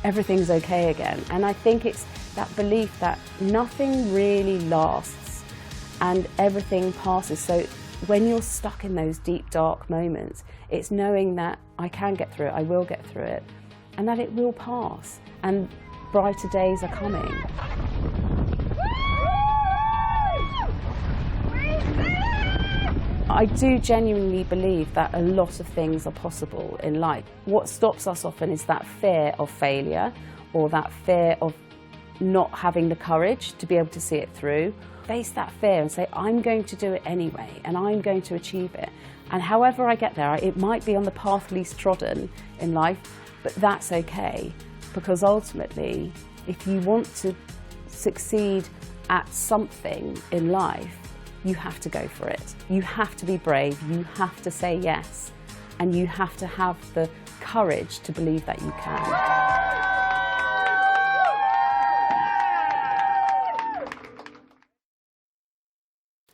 everything's okay again. And I think it's that belief that nothing really lasts and everything passes. So when you're stuck in those deep, dark moments, it's knowing that I can get through it, I will get through it, and that it will pass, and brighter days are coming. I do genuinely believe that a lot of things are possible in life. What stops us often is that fear of failure, or that fear of not having the courage to be able to see it through. Face that fear and say, I'm going to do it anyway, and I'm going to achieve it. And however I get there, it might be on the path least trodden in life, but that's okay. Because ultimately, if you want to succeed at something in life, you have to go for it. You have to be brave, you have to say yes, and you have to have the courage to believe that you can.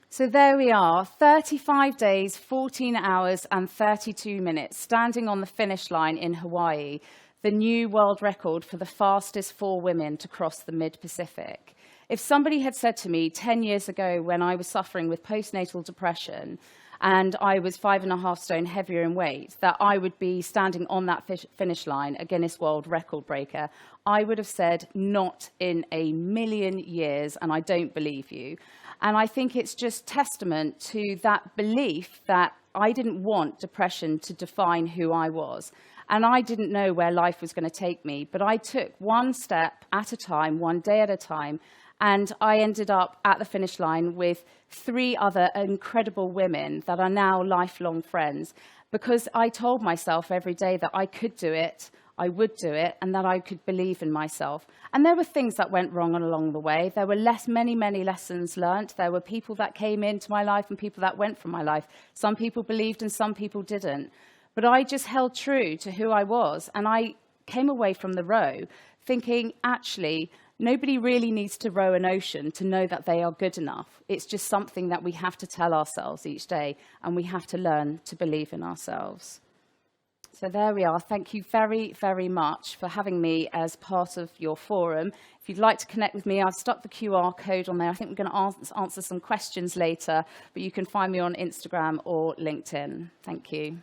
So there we are, 35 days, 14 hours and 32 minutes, standing on the finish line in Hawaii, the new world record for the fastest 4 women to cross the mid-Pacific. If somebody had said to me 10 years ago when I was suffering with postnatal depression and I was 5.5 stone heavier in weight, that I would be standing on that finish line, a Guinness World Record breaker, I would have said, not in a million years, and I don't believe you. And I think it's just testament to that belief that I didn't want depression to define who I was. And I didn't know where life was going to take me, but I took one step at a time, one day at a time, and I ended up at the finish line with 3 other incredible women that are now lifelong friends, because I told myself every day that I could do it, I would do it, and that I could believe in myself. And there were things that went wrong along the way. There were many lessons learnt. There were people that came into my life and people that went from my life. Some people believed and some people didn't. But I just held true to who I was, and I came away from the row thinking, actually, nobody really needs to row an ocean to know that they are good enough. It's just something that we have to tell ourselves each day, and we have to learn to believe in ourselves. So there we are. Thank you very, very much for having me as part of your forum. If you'd like to connect with me, I've stuck the QR code on there. I think we're going to answer some questions later, but you can find me on Instagram or LinkedIn. Thank you.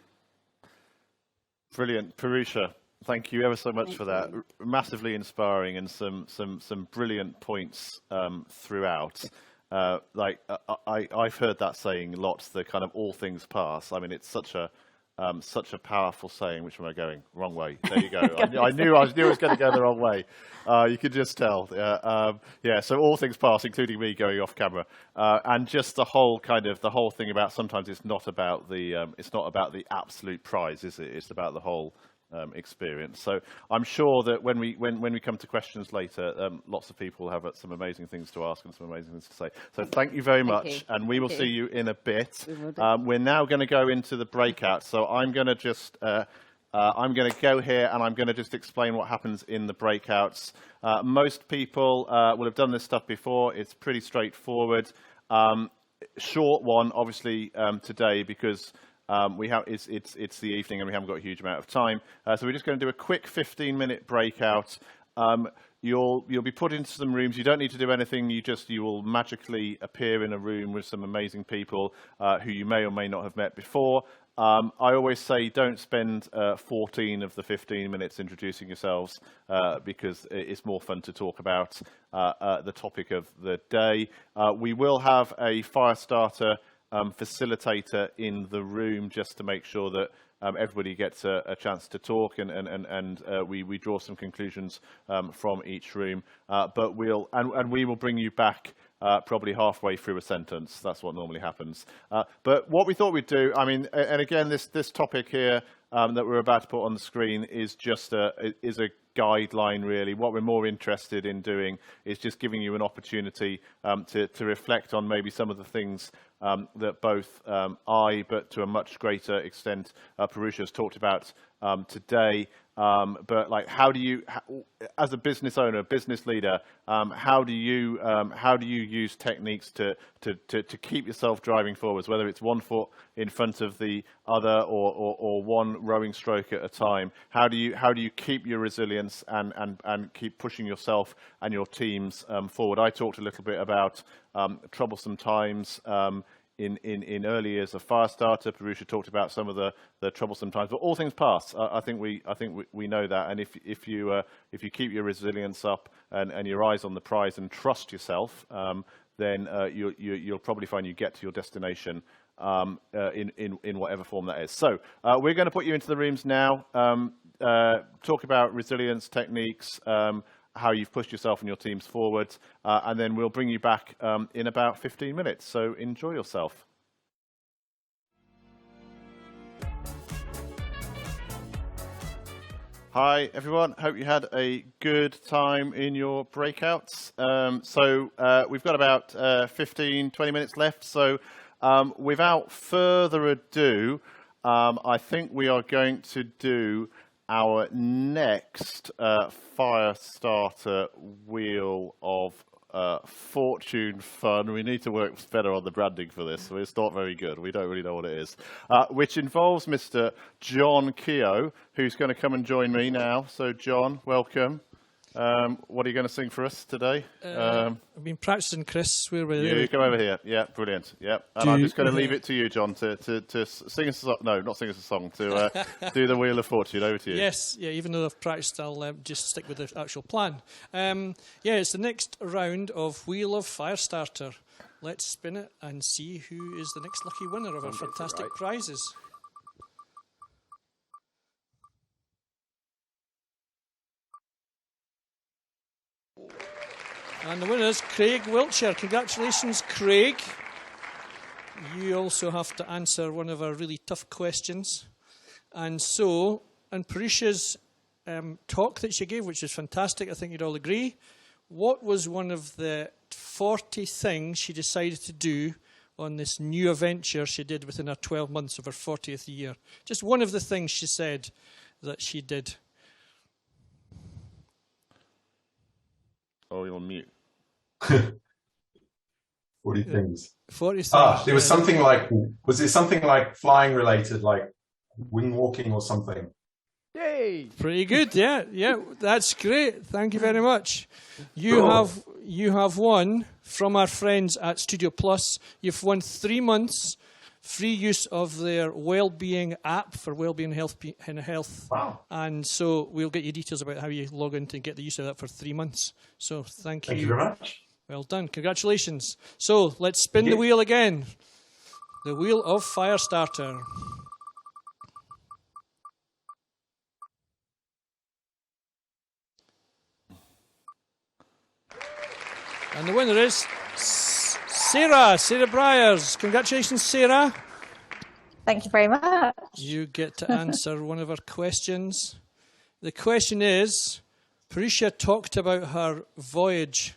Brilliant. Purusha, thank you ever so much for that. Massively inspiring, and some brilliant points throughout. I've heard that saying lots, the kind of all things pass. I mean, it's such a powerful saying. Which am I going? Wrong way. There you go. I knew it was going to go the wrong way. You could just tell. So all things pass, including me going off camera, and just the whole thing about sometimes it's not about the absolute prize, is it? It's about the whole experience. So I'm sure that when we come to questions later, lots of people have some amazing things to ask and some amazing things to say. So thank you very much, and we will see you in a bit. We're now going to go into the breakout. So I'm going to just I'm going to go here and I'm going to just explain what happens in the breakouts. Most people will have done this stuff before. It's pretty straightforward. Short one, obviously, today, because it's the evening and we haven't got a huge amount of time. So we're just going to do a quick 15-minute breakout. You'll be put into some rooms. You don't need to do anything. You will magically appear in a room with some amazing people who you may or may not have met before. I always say don't spend 14 of the 15 minutes introducing yourselves because it's more fun to talk about the topic of the day. We will have a Firestarter facilitator in the room just to make sure that everybody gets a chance to talk, and we draw some conclusions from each room. But we will bring you back probably halfway through a sentence. That's what normally happens. But what we thought we'd do, I mean, and again, this topic here that we're about to put on the screen is just a guideline, really. What we're more interested in doing is just giving you an opportunity to reflect on maybe some of the things that both but to a much greater extent, Purusha has talked about today. But like, how do you, as a business owner, business leader, how do you use techniques to keep yourself driving forwards, whether it's one foot in front of the other or one rowing stroke at a time? How do you keep your resilience and keep pushing yourself and your teams forward? I talked a little bit about troublesome times in early years of Firestarter. Purusha talked about some of the troublesome times, but all things pass. I think we know that, and if you keep your resilience up and your eyes on the prize and trust yourself, then you'll probably find you get to your destination in whatever form that is. So we're going to put you into the rooms now. Talk about resilience techniques. How you've pushed yourself and your teams forward, and then we'll bring you back in about 15 minutes. So enjoy yourself. Hi everyone, hope you had a good time in your breakouts. We've got about 15-20 minutes left, so without further ado, I think we are going to do our next Firestarter Wheel of Fortune fun. We need to work better on the branding for this. It's not very good. We don't really know what it is. Which involves Mr. John Keogh, who's going to come and join me now. So John, welcome. What are you going to sing for us today? I've been practicing, Chris. Where were you? Come over here. Yeah, brilliant. Yeah, and I'm just going to leave it to you, John, to sing us a song. No, not sing us a song. To do the Wheel of Fortune. Over to you. Yes, yeah. Even though I've practiced, I'll just stick with the actual plan. It's the next round of Wheel of Firestarter. Let's spin it and see who is the next lucky winner of our fantastic prizes. And the winner is Craig Wiltshire. Congratulations, Craig. You also have to answer one of our really tough questions. And Purusha's talk that she gave, which is fantastic, I think you'd all agree, what was one of the 40 things she decided to do on this new adventure she did within her 12 months of her 40th year? Just one of the things she said that she did. Oh, you're on mute. 40 things. 40 things. There was something like, was it something like flying related, like wing walking or something? Yay! Pretty good, yeah, that's great. Thank you very much. You have won from our friends at Studio Plus. You've won 3 months free use of their well-being app for well-being and health. Wow. And so we'll get you details about how you log in to get the use of that for 3 months. So thank you. Thank you very much. Well done. Congratulations. So let's spin the wheel again. The Wheel of Firestarter. And the winner is Sarah Briers. Congratulations, Sarah. Thank you very much. You get to answer one of our questions. The question is, Purusha talked about her voyage,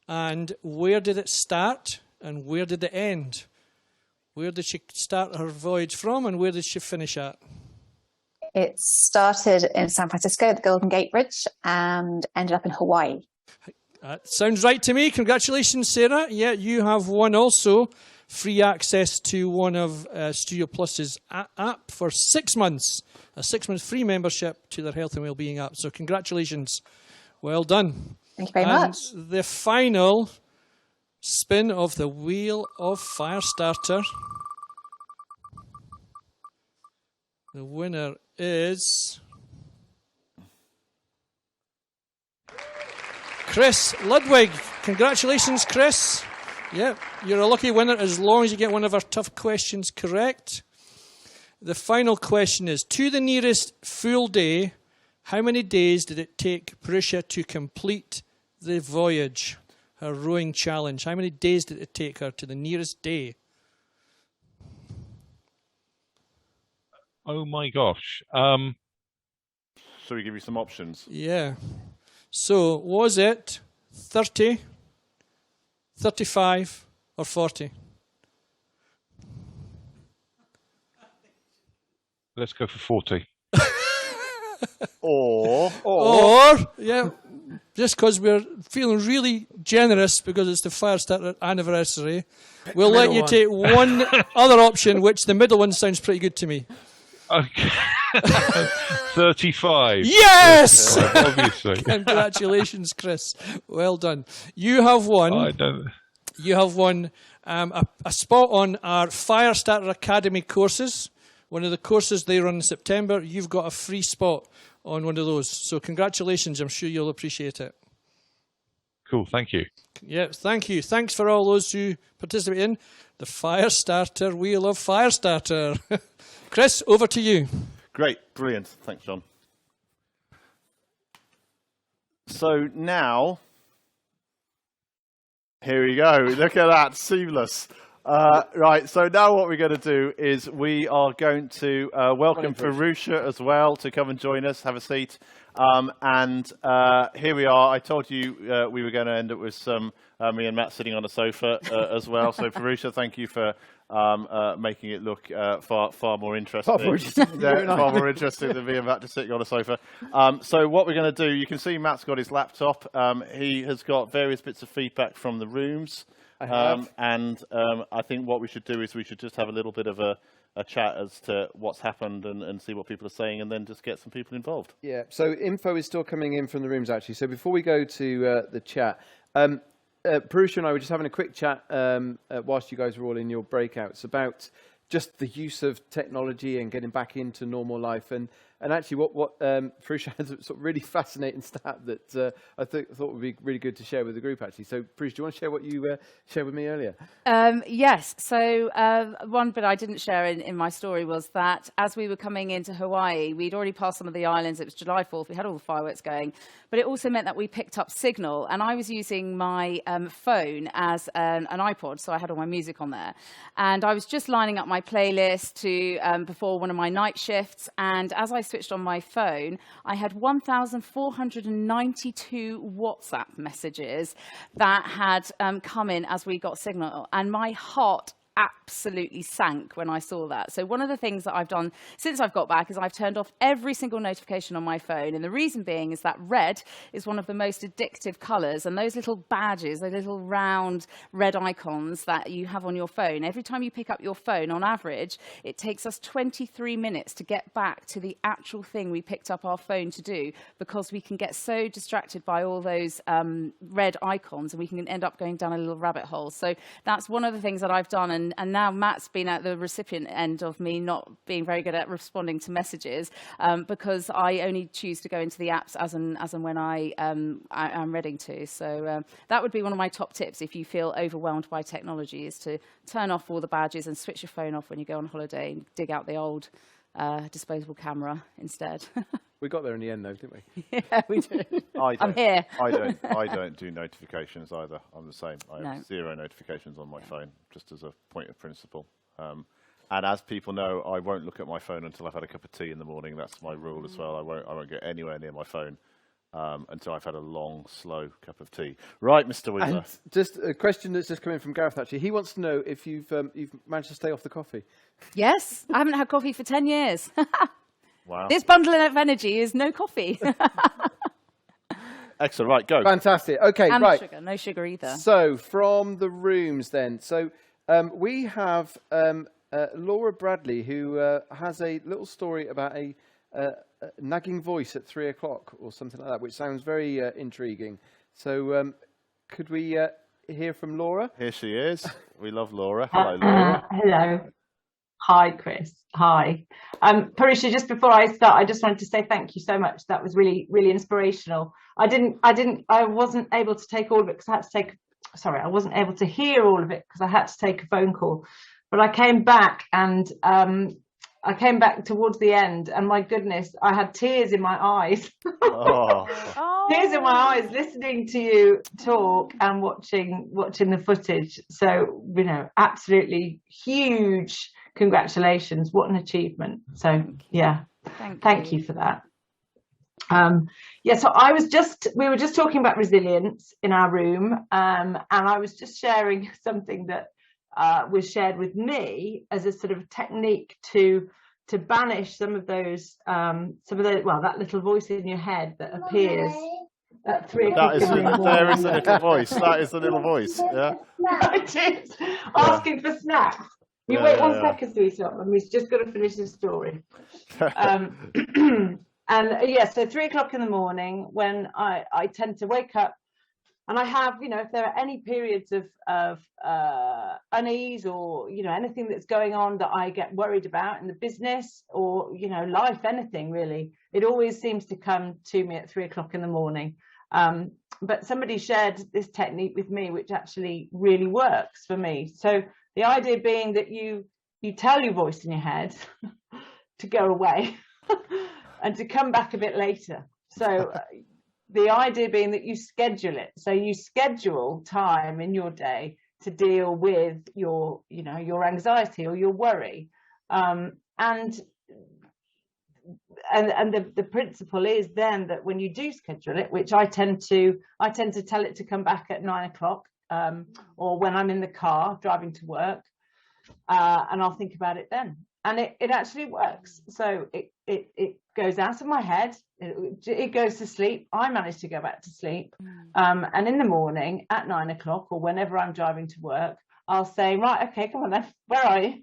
and where did it start and where did it end? Where did she start her voyage from and where did she finish at? It started in San Francisco at the Golden Gate Bridge and ended up in Hawaii. That sounds right to me. Congratulations, Sarah. Yeah, you have won also free access to one of Studio Plus's app for 6 months. A 6-month free membership to their health and wellbeing app. So congratulations. Well done. Thank you very much. The final spin of the Wheel of Firestarter. The winner is Chris Ludwig. Congratulations, Chris. Yeah, you're a lucky winner as long as you get one of our tough questions correct. The final question is, to the nearest full day, how many days did it take Purusha to complete the voyage, her rowing challenge? How many days did it take her to the nearest day? Oh my gosh. Shall we give you some options? Yeah. So, was it 30, 35, or 40? Let's go for 40. Or, yeah, just because we're feeling really generous because it's the Firestarter anniversary, we'll let you take one other option, which the middle one sounds pretty good to me. Okay. 35. Yes! 35, obviously. Congratulations, Chris. Well done. You have won. You have won a spot on our Firestarter Academy courses. One of the courses they run in September. You've got a free spot on one of those. So congratulations. I'm sure you'll appreciate it. Cool. Thank you. Yeah, thank you. Thanks for all those who participated in the Firestarter Wheel of Firestarter. Chris, over to you. Great. Brilliant. Thanks, John. So now, here we go. Look at that. Seamless. Right, so now what we're going to do is we are going to welcome Purusha as well to come and join us, have a seat. And here we are. I told you we were going to end up with some me and Matt sitting on a sofa as well. So Purusha, thank you for making it look far more interesting. Far more interesting than me and Matt just sitting on a sofa. So what we're going to do, you can see Matt's got his laptop. He has got various bits of feedback from the rooms. And I think what we should do is we should just have a little bit of a chat as to what's happened and see what people are saying, and then just get some people involved. Yeah, so info is still coming in from the rooms, actually. So before we go to the chat, Purusha and I were just having a quick chat whilst you guys were all in your breakouts about just the use of technology and getting back into normal life. And actually what Purusha has a sort of really fascinating stat that I thought would be really good to share with the group, actually. So Purusha, do you want to share what you shared with me earlier? Yes. So one bit I didn't share in my story was that as we were coming into Hawaii, we'd already passed some of the islands. It was July 4th. We had all the fireworks going. But it also meant that we picked up signal. And I was using my phone as an iPod, so I had all my music on there. And I was just lining up my playlist to before one of my night shifts. And as I switched on my phone, I had 1,492 WhatsApp messages that had come in as we got signal. And my heart absolutely sank when I saw that. So one of the things that I've done since I've got back is I've turned off every single notification on my phone. And the reason being is that red is one of the most addictive colors. And those little badges, those little round red icons that you have on your phone, every time you pick up your phone, on average, it takes us 23 minutes to get back to the actual thing we picked up our phone to do, because we can get so distracted by all those red icons, and we can end up going down a little rabbit hole. So that's one of the things that I've done. And now Matt's been at the recipient end of me not being very good at responding to messages, because I only choose to go into the apps as and when I'm ready to. So that would be one of my top tips if you feel overwhelmed by technology, is to turn off all the badges and switch your phone off when you go on holiday and dig out the old disposable camera instead. We got there in the end, though, didn't we? Yeah, we did. I'm here. I don't do notifications either. I'm the same. I have 0 notifications on my phone, just as a point of principle. And as people know, I won't look at my phone until I've had a cup of tea in the morning. That's my rule as well. I won't get anywhere near my phone until I've had a long, slow cup of tea. Right, Mr. Whistler. And just a question that's just come in from Gareth, actually. He wants to know if you've managed to stay off the coffee. Yes, I haven't had coffee for 10 years. Wow. This bundle of energy is no coffee. Excellent. Right, go. Fantastic. Okay, and right. Sugar, no sugar either. So from the rooms then. So we have Laura Bradley, who has a little story about a nagging voice at 3 o'clock or something like that, which sounds very intriguing. So could we hear from Laura? Here she is. We love Laura. Hello, Laura. Hello. Hi, Chris. Hi. Purusha, just before I start, I just wanted to say thank you so much. That was really, really inspirational. I wasn't able to take all of it because I had to take, I wasn't able to hear all of it because I had to take a phone call. But I came back and I came back towards the end, and my goodness, I had tears in my eyes. Oh. Tears in my eyes listening to you talk and watching the footage. So, absolutely huge congratulations. What an achievement. So, yeah, thank you for that. So we were just talking about resilience in our room, and I was just sharing something that was shared with me as a sort of technique to banish some of those that little voice in your head that appears at 3 o'clock. There is a little voice. That is the little voice. Yeah. It is asking for snacks. You wait one second, sweetheart. We've just got to finish this story. So 3 o'clock in the morning, when I tend to wake up, and I have, if there are any periods of unease or, anything that's going on that I get worried about in the business or, life, anything really, it always seems to come to me at 3 o'clock in the morning. But somebody shared this technique with me, which actually really works for me. So the idea being that you tell your voice in your head to go away and to come back a bit later. So the idea being that you schedule it. So you schedule time in your day to deal with your anxiety or your worry. And the principle is then that when you do schedule it, which I tend to tell it to come back at 9 o'clock, or when I'm in the car driving to work, and I'll think about it then. And it actually works. So it goes out of my head, it goes to sleep. I manage to go back to sleep. And in the morning at 9 o'clock or whenever I'm driving to work, I'll say, right, okay, come on then, where are you?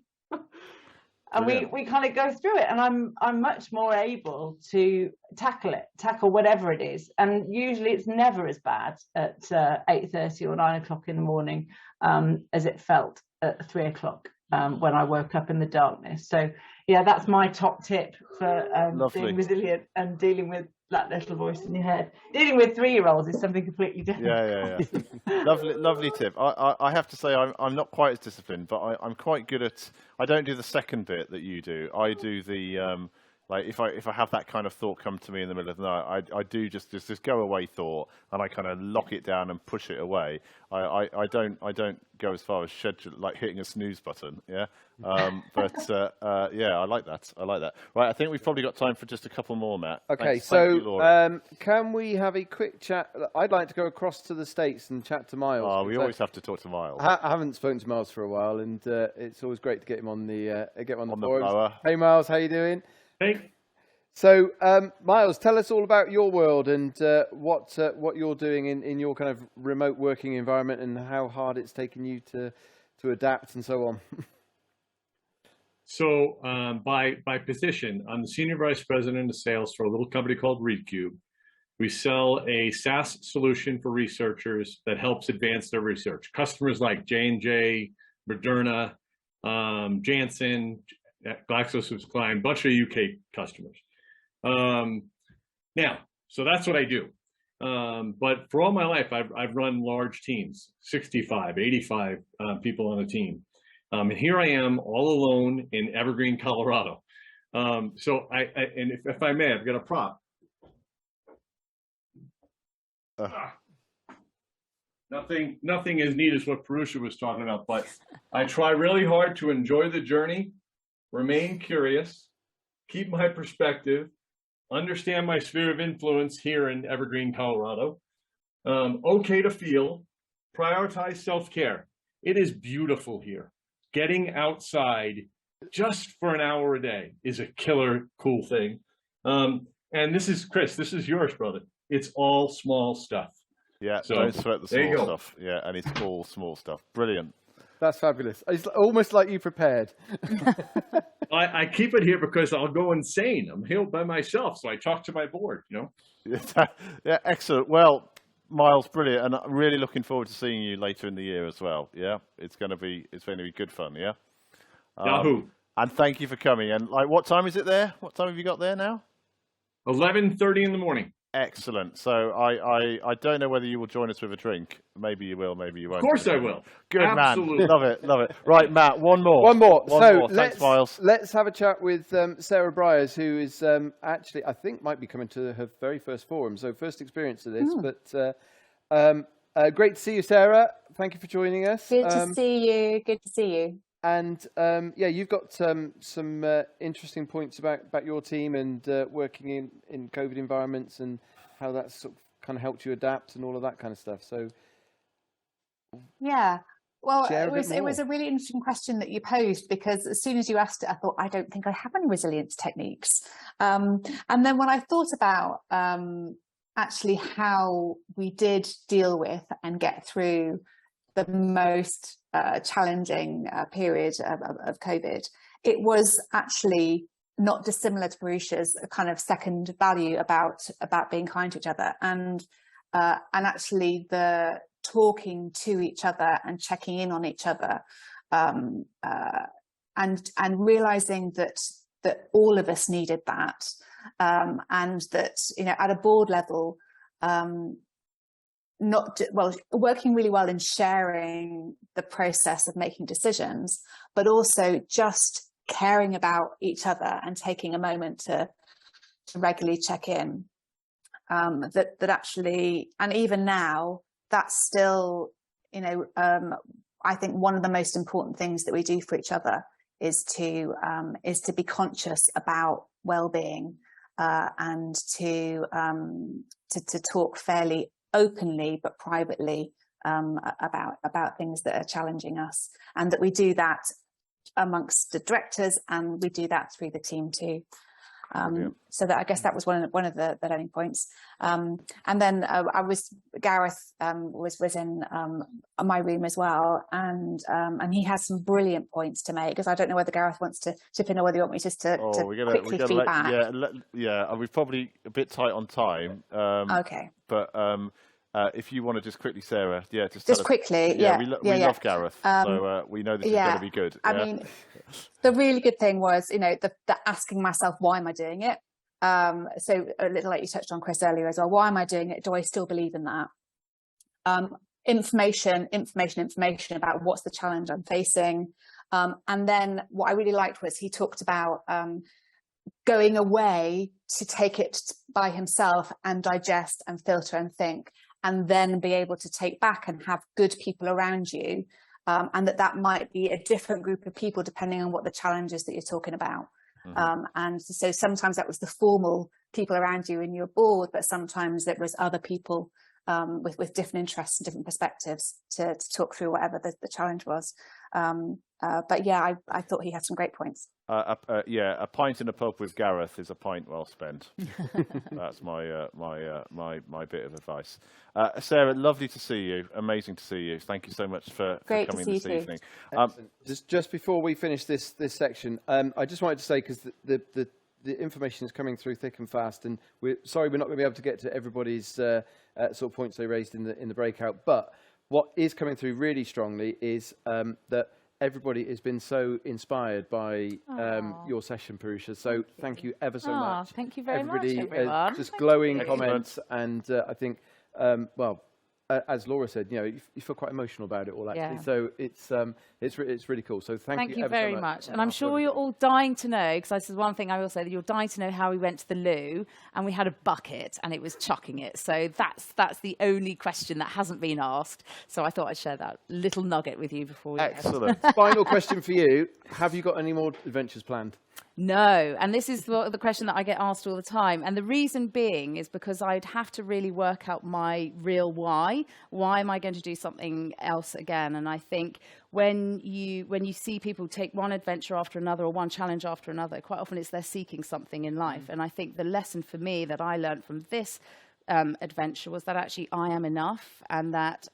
And we kind of go through it, and I'm much more able to tackle whatever it is. And usually it's never as bad at 8:30 or 9 o'clock in the morning as it felt at 3 o'clock when I woke up in the darkness. So yeah, that's my top tip for being resilient and dealing with that little voice in your head. Dealing with 3-year-olds is something completely different. Yeah. Lovely tip. I have to say I'm not quite as disciplined, but I'm quite good at. I don't do the second bit that you do. I do the like if I have that kind of thought come to me in the middle of the night, I do just this go away thought, and I kind of lock it down and push it away. I don't go as far as schedule, like hitting a snooze button. Yeah. But yeah, I like that. Right, I think we've probably got time for just a couple more, Matt. Okay, Thank you, Laura. can we have a quick chat? I'd like to go across to the States and chat to Miles. Oh, we always have to talk to Miles. I haven't spoken to Miles for a while, and it's always great to get him on the forums. blower. Hey, Miles, how you doing? Hey. So, Miles, tell us all about your world and what you're doing in your kind of remote working environment, and how hard it's taken you to adapt and so on. So by position, I'm the Senior Vice President of Sales for a little company called ReadCube. We sell a SaaS solution for researchers that helps advance their research. Customers like J&J, Moderna, Janssen, GlaxoSmithKline, bunch of UK customers. Now, so that's what I do. But for all my life, I've run large teams, 65, 85 people on a team. And here I am all alone in Evergreen, Colorado. So and if I may, I've got a prop. Nothing as neat as what Purusha was talking about, but I try really hard to enjoy the journey, remain curious, keep my perspective, understand my sphere of influence here in Evergreen, Colorado. Okay to feel, prioritize self-care. It is beautiful here. Getting outside just for an hour a day is a killer cool thing. And this is, Chris, this is yours, brother. It's all small stuff. Yeah, so, don't sweat the small stuff. Yeah, and it's all small stuff. Brilliant. That's fabulous. It's almost like you prepared. I keep it here because I'll go insane. I'm here by myself, so I talk to my board, you know? Yeah, excellent. Well, Miles, brilliant, and I'm really looking forward to seeing you later in the year as well. Yeah, it's going to be good fun. Yeah. Yahoo! And thank you for coming. And like, what time is it there? What time have you got there now? 11:30 in the morning. Excellent. So I don't know whether you will join us with a drink. Maybe you will. Maybe you won't. Of course I will. Good Absolutely. man. Love it. Right, Matt. One more. Thanks, Miles. Let's have a chat with Sarah Briers, who is actually, I think, might be coming to her very first forum. So first experience of this, but great to see you, Sarah. Thank you for joining us. Good to see you. And yeah, you've got some interesting points about your team and working in COVID environments and how that's sort of kind of helped you adapt and all of that kind of stuff. So yeah, well, it was a really interesting question that you posed, because as soon as you asked it, I thought, I don't think I have any resilience techniques. And then when I thought about actually how we did deal with and get through the most challenging period of COVID, it was actually not dissimilar to Purusha's kind of second value about being kind to each other, and actually the talking to each other and checking in on each other, and realizing that all of us needed that, and that, you know, at a board level, working really well in sharing the process of making decisions, but also just caring about each other and taking a moment to regularly check in. That actually, and even now, that's still, you know, I think one of the most important things that we do for each other is to be conscious about well-being, and to talk fairly openly but privately about things that are challenging us, and that we do that amongst the directors, and we do that through the team too. So that I guess that was one of the learning points. And then Gareth was in my room as well, and he has some brilliant points to make. Because I don't know whether Gareth wants to chip in or whether you want me just to quickly feedback. We're probably a bit tight on time. Okay. But if you want to just quickly, Sarah, just quickly, we love Gareth, so we know this is going to be good. I mean, the really good thing was, the asking myself, why am I doing it? So a little like you touched on, Chris, earlier as well. Why am I doing it? Do I still believe in that? Information about what's the challenge I'm facing. And then what I really liked was he talked about going away to take it by himself and digest and filter and think, and then be able to take back and have good people around you. And that might be a different group of people depending on what the challenge is that you're talking about. And so sometimes that was the formal people around you in your board, but sometimes it was other people with different interests and different perspectives to talk through whatever the challenge was. But yeah, I thought he had some great points. A pint in a pub with Gareth is a pint well spent. That's my bit of advice. Sarah, lovely to see you. Amazing to see you. Thank you so much for coming this evening. Just before we finish this section, I just wanted to say, because the information is coming through thick and fast, and we're not going to be able to get to everybody's sort of points they raised in the breakout. But what is coming through really strongly is that everybody has been so inspired by your session, Purusha. So thank you ever so much. Thank you very much, everyone. Just glowing comments, and I think, as Laura said, you feel quite emotional about it all, actually. Yeah. So it's really cool. So thank you ever very so much. And I'm sure you're all dying to know, because this is one thing I will say, that you're dying to know how we went to the loo and we had a bucket and it was chucking it. So that's the only question that hasn't been asked. So I thought I'd share that little nugget with you before we Excellent. Final question for you. Have you got any more adventures planned? No, and this is the question that I get asked all the time. And the reason being is because I'd have to really work out my real why. Why am I going to do something else again? And I think when you see people take one adventure after another or one challenge after another, quite often it's they're seeking something in life. And I think the lesson for me that I learned from this adventure was that actually I am enough, and that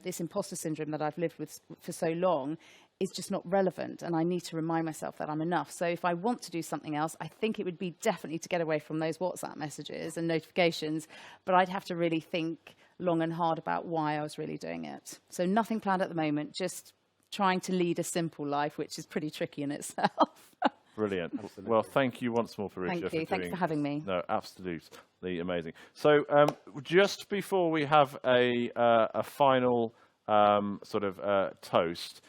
this imposter syndrome that I've lived with for so long is just not relevant, and I need to remind myself that I'm enough. So if I want to do something else, I think it would be definitely to get away from those WhatsApp messages and notifications, but I'd have to really think long and hard about why I was really doing it. So nothing planned at the moment, just trying to lead a simple life, which is pretty tricky in itself. Brilliant. Well, thank you once more, Purusha. Thank you. Thanks for having me. No, absolutely amazing. So just before we have a final toast,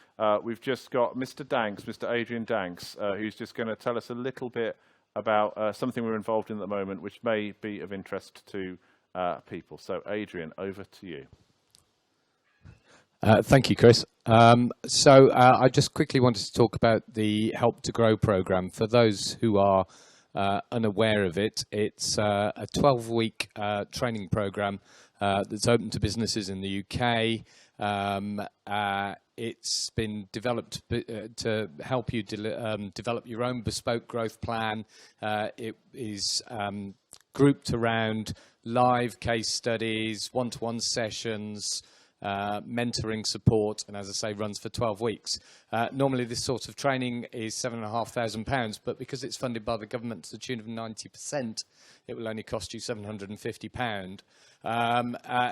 we've just got Mr. Adrian Danks, who's just going to tell us a little bit about something we're involved in at the moment, which may be of interest to people. So, Adrian, over to you. Thank you, Chris. I just quickly wanted to talk about the Help to Grow program. For those who are unaware of it, it's a 12-week training program that's open to businesses in the UK. It's been developed to help you develop your own bespoke growth plan. It is grouped around live case studies, one-to-one sessions, mentoring support, and as I say, runs for 12 weeks. Normally this sort of training is £7,500, but because it's funded by the government to the tune of 90%, it will only cost you £750.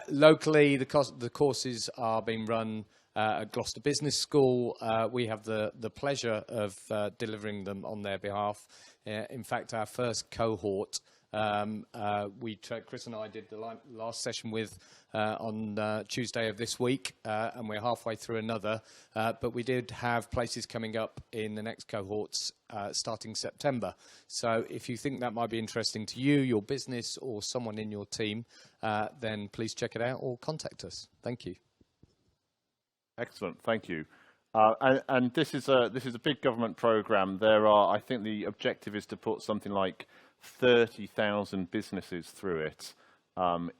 Locally, the courses are being run at Gloucester Business School. We have the pleasure of delivering them on their behalf. In fact, our first cohort, Chris and I did the last session with on Tuesday of this week, and we're halfway through another. But we did have places coming up in the next cohorts starting September. So if you think that might be interesting to you, your business, or someone in your team, then please check it out or contact us. Thank you. Excellent, thank you. And this is a big government program. I think the objective is to put something like 30,000 businesses through it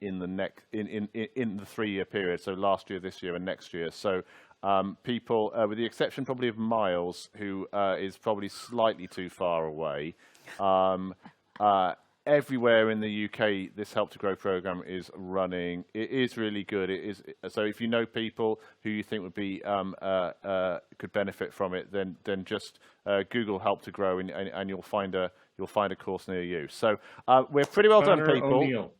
in the 3-year period. So last year, this year, and next year. So people, with the exception probably of Miles, who is probably slightly too far away, everywhere in the UK, this Help to Grow program is running. It is really good. It is, so if you know people who you think would be could benefit from it, then just Google Help to Grow, and you'll find a course near you. So we're pretty well done, people.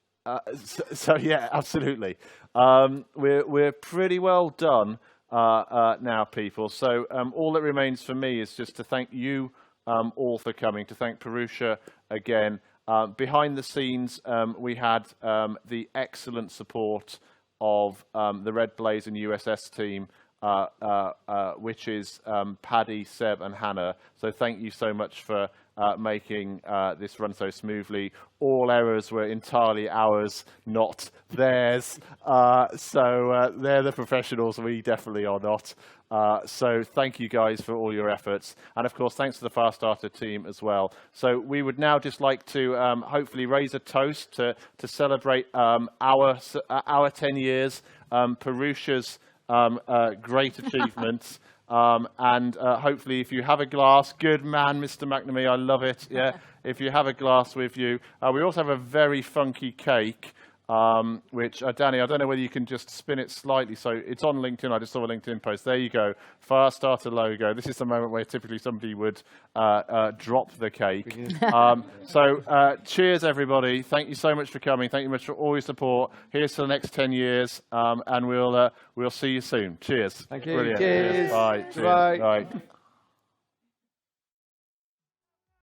So yeah, absolutely. We're pretty well done now, people. So all that remains for me is just to thank you all for coming. To thank Purusha again. Behind the scenes, we had the excellent support of the Red Blaze and USS team, which is Paddy, Seb and Hannah. So thank you so much for making this run so smoothly. All errors were entirely ours, not theirs. So they're the professionals, we definitely are not. So thank you guys for all your efforts. And of course, thanks to the Firestarter team as well. So we would now just like to hopefully raise a toast to celebrate our 10 years, Purusha's great achievements. And hopefully if you have a glass, good man, Mr. McNamee, I love it. Yeah, if you have a glass with you. We also have a very funky cake, which, Danny, I don't know whether you can just spin it slightly. So it's on LinkedIn. I just saw a LinkedIn post. There you go. Firestarter logo. This is the moment where typically somebody would drop the cake. So cheers, everybody. Thank you so much for coming. Thank you much for all your support. Here's to the next 10 years, and we'll see you soon. Cheers. Thank you. Brilliant. Cheers. Bye. Bye. Bye.